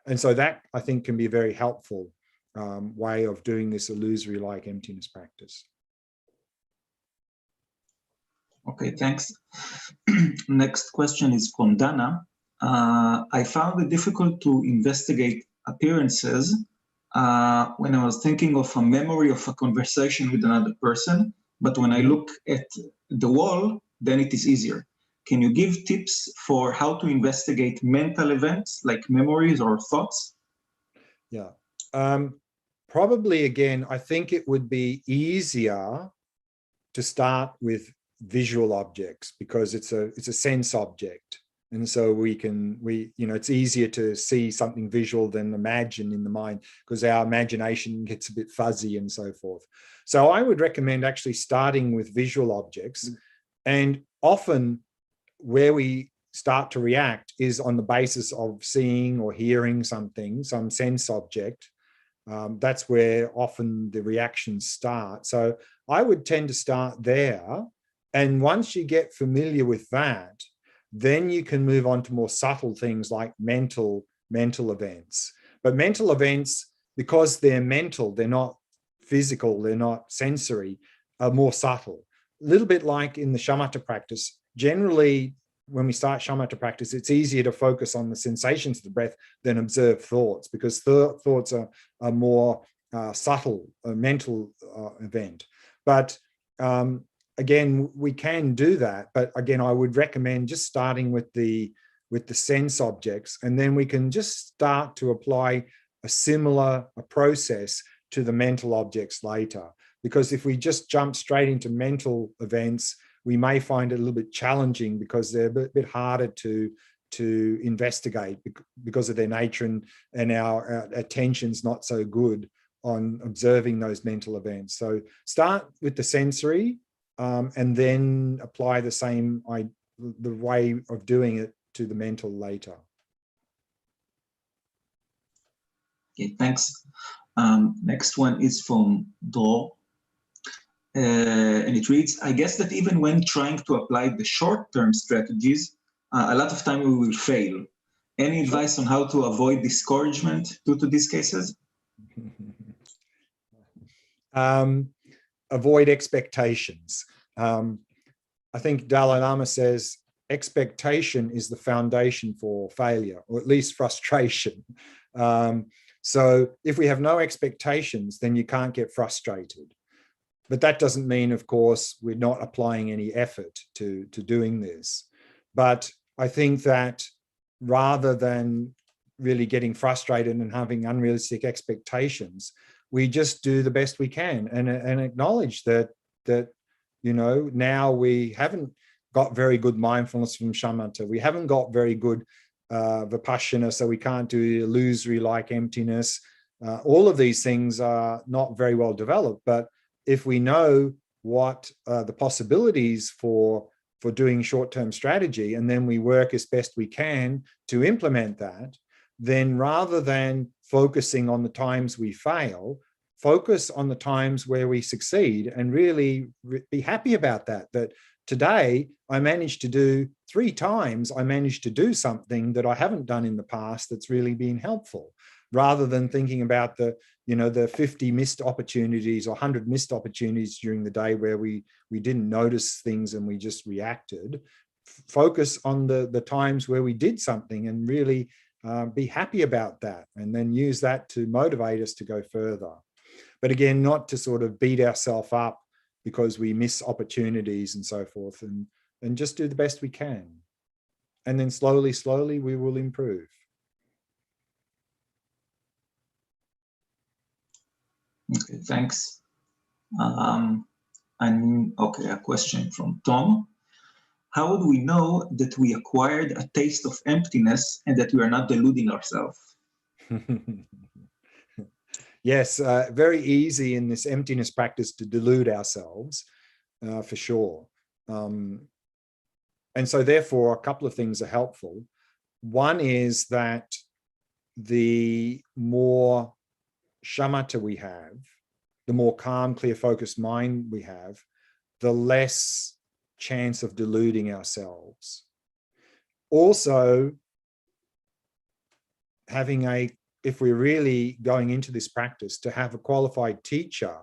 And so that, I think, can be a very helpful way of doing this illusory-like emptiness practice. Okay, thanks. Next question is from Dana. I found it difficult to investigate appearances when I was thinking of a memory of a conversation with another person, but when I look at the wall, then it is easier. Can you give tips for how to investigate mental events like memories or thoughts? Yeah. Probably, again, I think it would be easier to start with visual objects because it's a sense object. And so it's easier to see something visual than imagine in the mind because our imagination gets a bit fuzzy and so forth. So I would recommend actually starting with visual objects. And often where we start to react is on the basis of seeing or hearing something, some sense object. That's where often the reactions start. So I would tend to start there. And once you get familiar with that, then you can move on to more subtle things like mental events. But mental events, because they're mental, they're not physical, they're not sensory, are more subtle. A little bit like in the shamatha practice. Generally, when we start shamatha practice, it's easier to focus on the sensations of the breath than observe thoughts because thoughts are more subtle, a mental event. But again, we can do that. But again, I would recommend just starting with the sense objects, and then we can just start to apply a similar process to the mental objects later. Because if we just jump straight into mental events, we may find it a little bit challenging because they're a bit harder to investigate because of their nature, and our attention's not so good on observing those mental events. So start with the sensory and then apply the way of doing it to the mental later. Okay, thanks. Next one is from Dor. And it reads, I guess that even when trying to apply the short-term strategies, a lot of time we will fail. Any advice on how to avoid discouragement due to these cases? Avoid expectations. I think Dalai Lama says expectation is the foundation for failure, or at least frustration. So if we have no expectations, then you can't get frustrated. But that doesn't mean, of course, we're not applying any effort to doing this. But I think that rather than really getting frustrated and having unrealistic expectations, we just do the best we can and acknowledge that now we haven't got very good mindfulness from shamatha. We haven't got very good vipassana, so we can't do illusory-like emptiness. All of these things are not very well developed, but if we know what the possibilities for doing short-term strategy, and then we work as best we can to implement that, then rather than focusing on the times we fail, focus on the times where we succeed and really be happy about that. That today I managed to do 3 times, I managed to do something that I haven't done in the past that's really been helpful, rather than thinking about the 50 missed opportunities or 100 missed opportunities during the day where we didn't notice things and we just reacted. Focus on the times where we did something and really be happy about that, and then use that to motivate us to go further. But again, not to sort of beat ourselves up because we miss opportunities and so forth, and just do the best we can. And then slowly, we will improve. Okay, thanks. Okay, a question from Tom. How would we know that we acquired a taste of emptiness and that we are not deluding ourselves? Yes, very easy in this emptiness practice to delude ourselves, for sure. And so therefore, a couple of things are helpful. One is that the more shamatha we have, the more calm, clear, focused mind we have, the less chance of deluding ourselves. Also, having if we're really going into this practice, to have a qualified teacher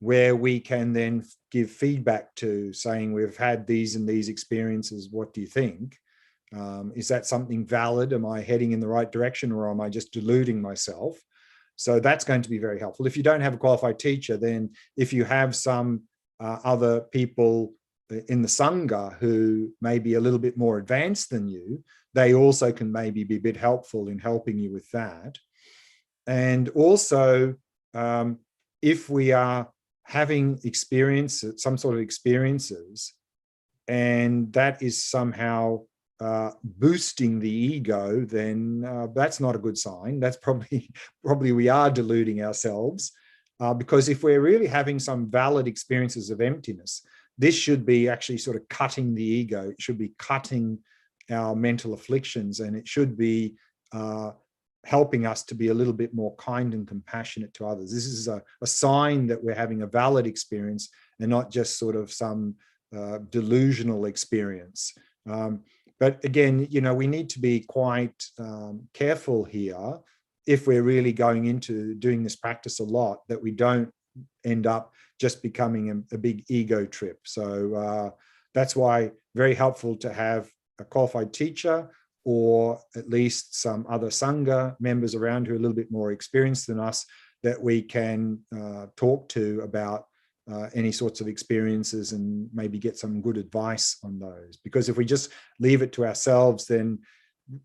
where we can then give feedback to, saying, we've had these and these experiences, what do you think? Is that something valid? Am I heading in the right direction, or am I just deluding myself? So that's going to be very helpful. If you don't have a qualified teacher, then if you have some other people in the Sangha who may be a little bit more advanced than you, they also can maybe be a bit helpful in helping you with that. And also, if we are having experiences, some sort of experiences, and that is somehow boosting the ego, then that's not a good sign. That's probably we are deluding ourselves, because if we're really having some valid experiences of emptiness, this should be actually sort of cutting the ego. It should be cutting our mental afflictions, and it should be helping us to be a little bit more kind and compassionate to others. This is a sign that we're having a valid experience and not just sort of some delusional experience. But again, we need to be quite careful here if we're really going into doing this practice a lot, that we don't end up just becoming a big ego trip. So that's why very helpful to have a qualified teacher, or at least some other Sangha members around who are a little bit more experienced than us, that we can talk to about any sorts of experiences and maybe get some good advice on those. Because if we just leave it to ourselves, then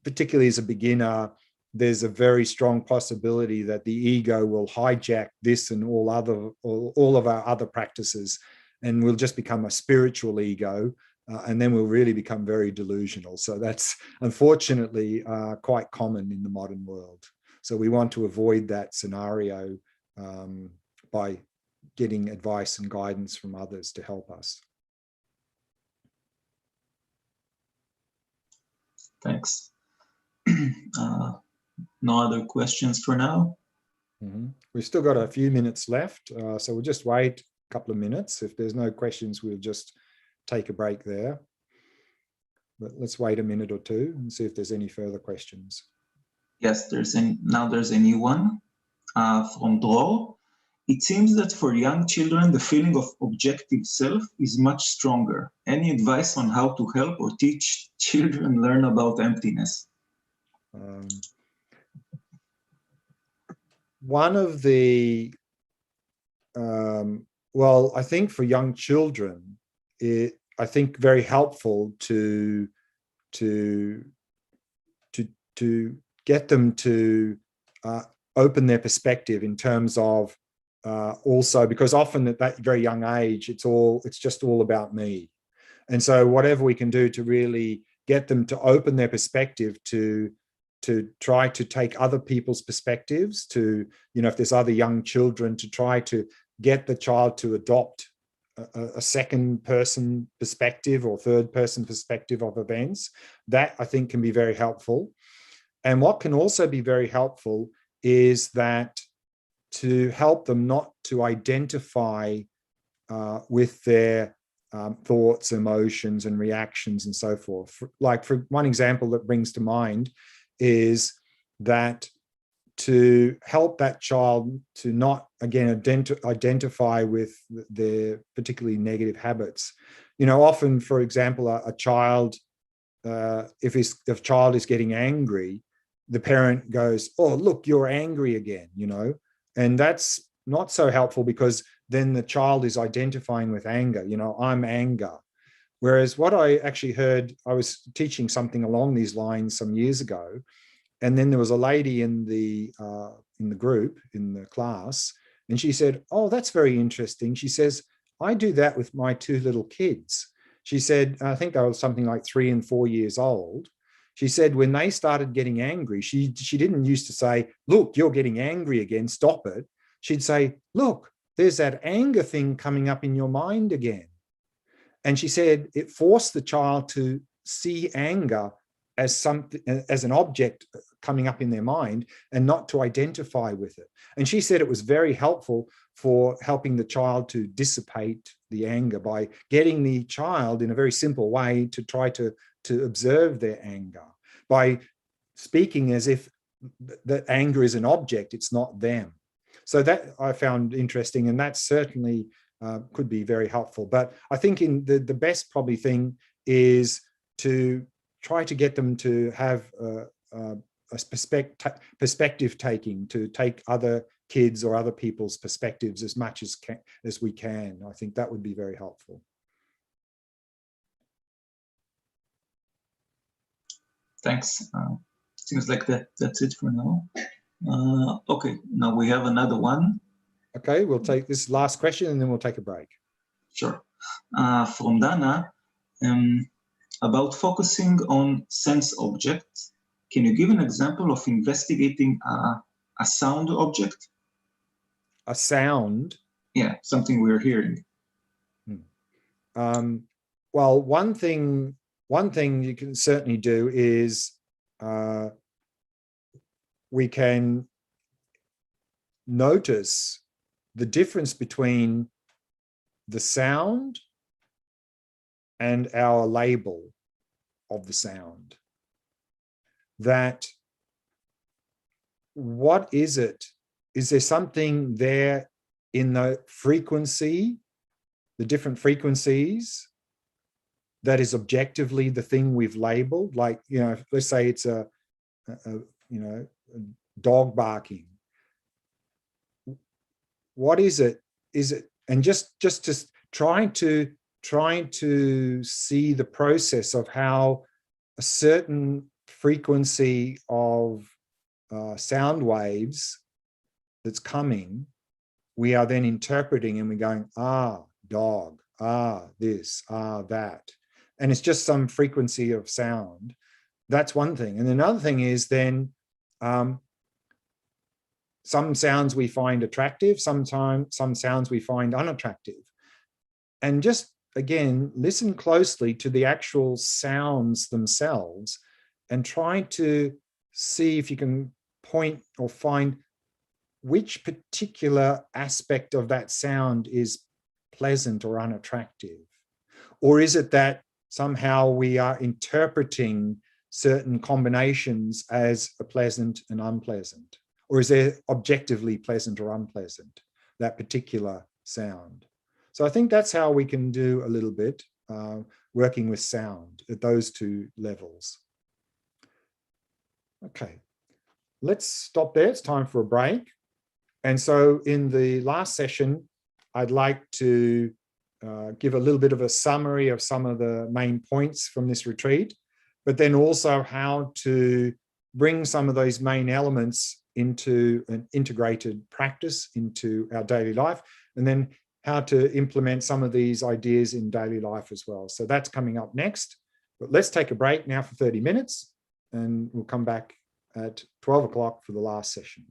particularly as a beginner, there's a very strong possibility that the ego will hijack this and all of our other practices, and we'll just become a spiritual ego, and then we'll really become very delusional. So that's unfortunately quite common in the modern world. So we want to avoid that scenario by getting advice and guidance from others to help us. Thanks. No other questions for now? Mm-hmm. We've still got a few minutes left, so we'll just wait a couple of minutes. If there's no questions, we'll just take a break there. But let's wait a minute or two and see if there's any further questions. Yes, now there's a new one from Dror. It seems that for young children, the feeling of objective self is much stronger. Any advice on how to help or teach children learn about emptiness? One of the, well, I think for young children, I think very helpful to get them to open their perspective in terms of also, because often at that very young age, it's just all about me. And so whatever we can do to really get them to open their perspective, to try to take other people's perspectives, to, if there's other young children, to try to get the child to adopt a second person perspective or third person perspective of events, that I think can be very helpful. And what can also be very helpful is that to help them not to identify with their thoughts, emotions, and reactions and so forth. Like, for one example that brings to mind is that to help that child to not, again, identify with their particularly negative habits. Often, for example, a child, if child is getting angry, the parent goes, "Oh, look, you're angry again," and that's not so helpful, because then the child is identifying with anger. I'm anger. Whereas what I actually heard, I was teaching something along these lines some years ago, and then there was a lady in the group, in the class, and she said, "Oh, that's very interesting." She says, "I do that with my two little kids." She said, I think they were something like 3 and 4 years old. She said when they started getting angry, she didn't used to say, "Look, you're getting angry again, stop it." She'd say, "Look, there's that anger thing coming up in your mind again." And she said it forced the child to see anger as something, as an object coming up in their mind, and not to identify with it. And she said it was very helpful for helping the child to dissipate the anger by getting the child in a very simple way to try to observe their anger by speaking as if that anger is an object, it's not them. So that I found interesting, and that certainly could be very helpful. But I think in the best probably thing is to try to get them to have a perspective taking, to take other kids or other people's perspectives as much as we can. I think that would be very helpful. Thanks. Seems like that's it for now. Okay, now we have another one. Okay, we'll take this last question and then we'll take a break. Sure. From Dana, about focusing on sense objects. Can you give an example of investigating a sound object? A sound? Yeah, something we're hearing. Well, one thing you can certainly do is we can notice the difference between the sound and our label of the sound. That what is it? Is there something there in the frequency, the different frequencies, that is objectively the thing we've labeled? Like, you know, let's say it's a dog barking. What is it? Is it, and just trying to see the process of how a certain frequency of sound waves that's coming, we are then interpreting, and we're going, ah, dog, ah, this, ah, that. And it's just some frequency of sound. That's one thing. And another thing is then some sounds we find attractive, sometimes some sounds we find unattractive. And just, again, listen closely to the actual sounds themselves and try to see if you can point or find which particular aspect of that sound is pleasant or unattractive. Or is it that somehow we are interpreting certain combinations as a pleasant and unpleasant? Or is there objectively pleasant or unpleasant, that particular sound? So I think that's how we can do a little bit working with sound at those two levels. Okay, let's stop there. It's time for a break. And so in the last session, I'd like to give a little bit of a summary of some of the main points from this retreat, but then also how to bring some of those main elements into an integrated practice into our daily life, and then how to implement some of these ideas in daily life as well. So that's coming up next. But let's take a break now for 30 minutes, and we'll come back at 12 o'clock for the last session.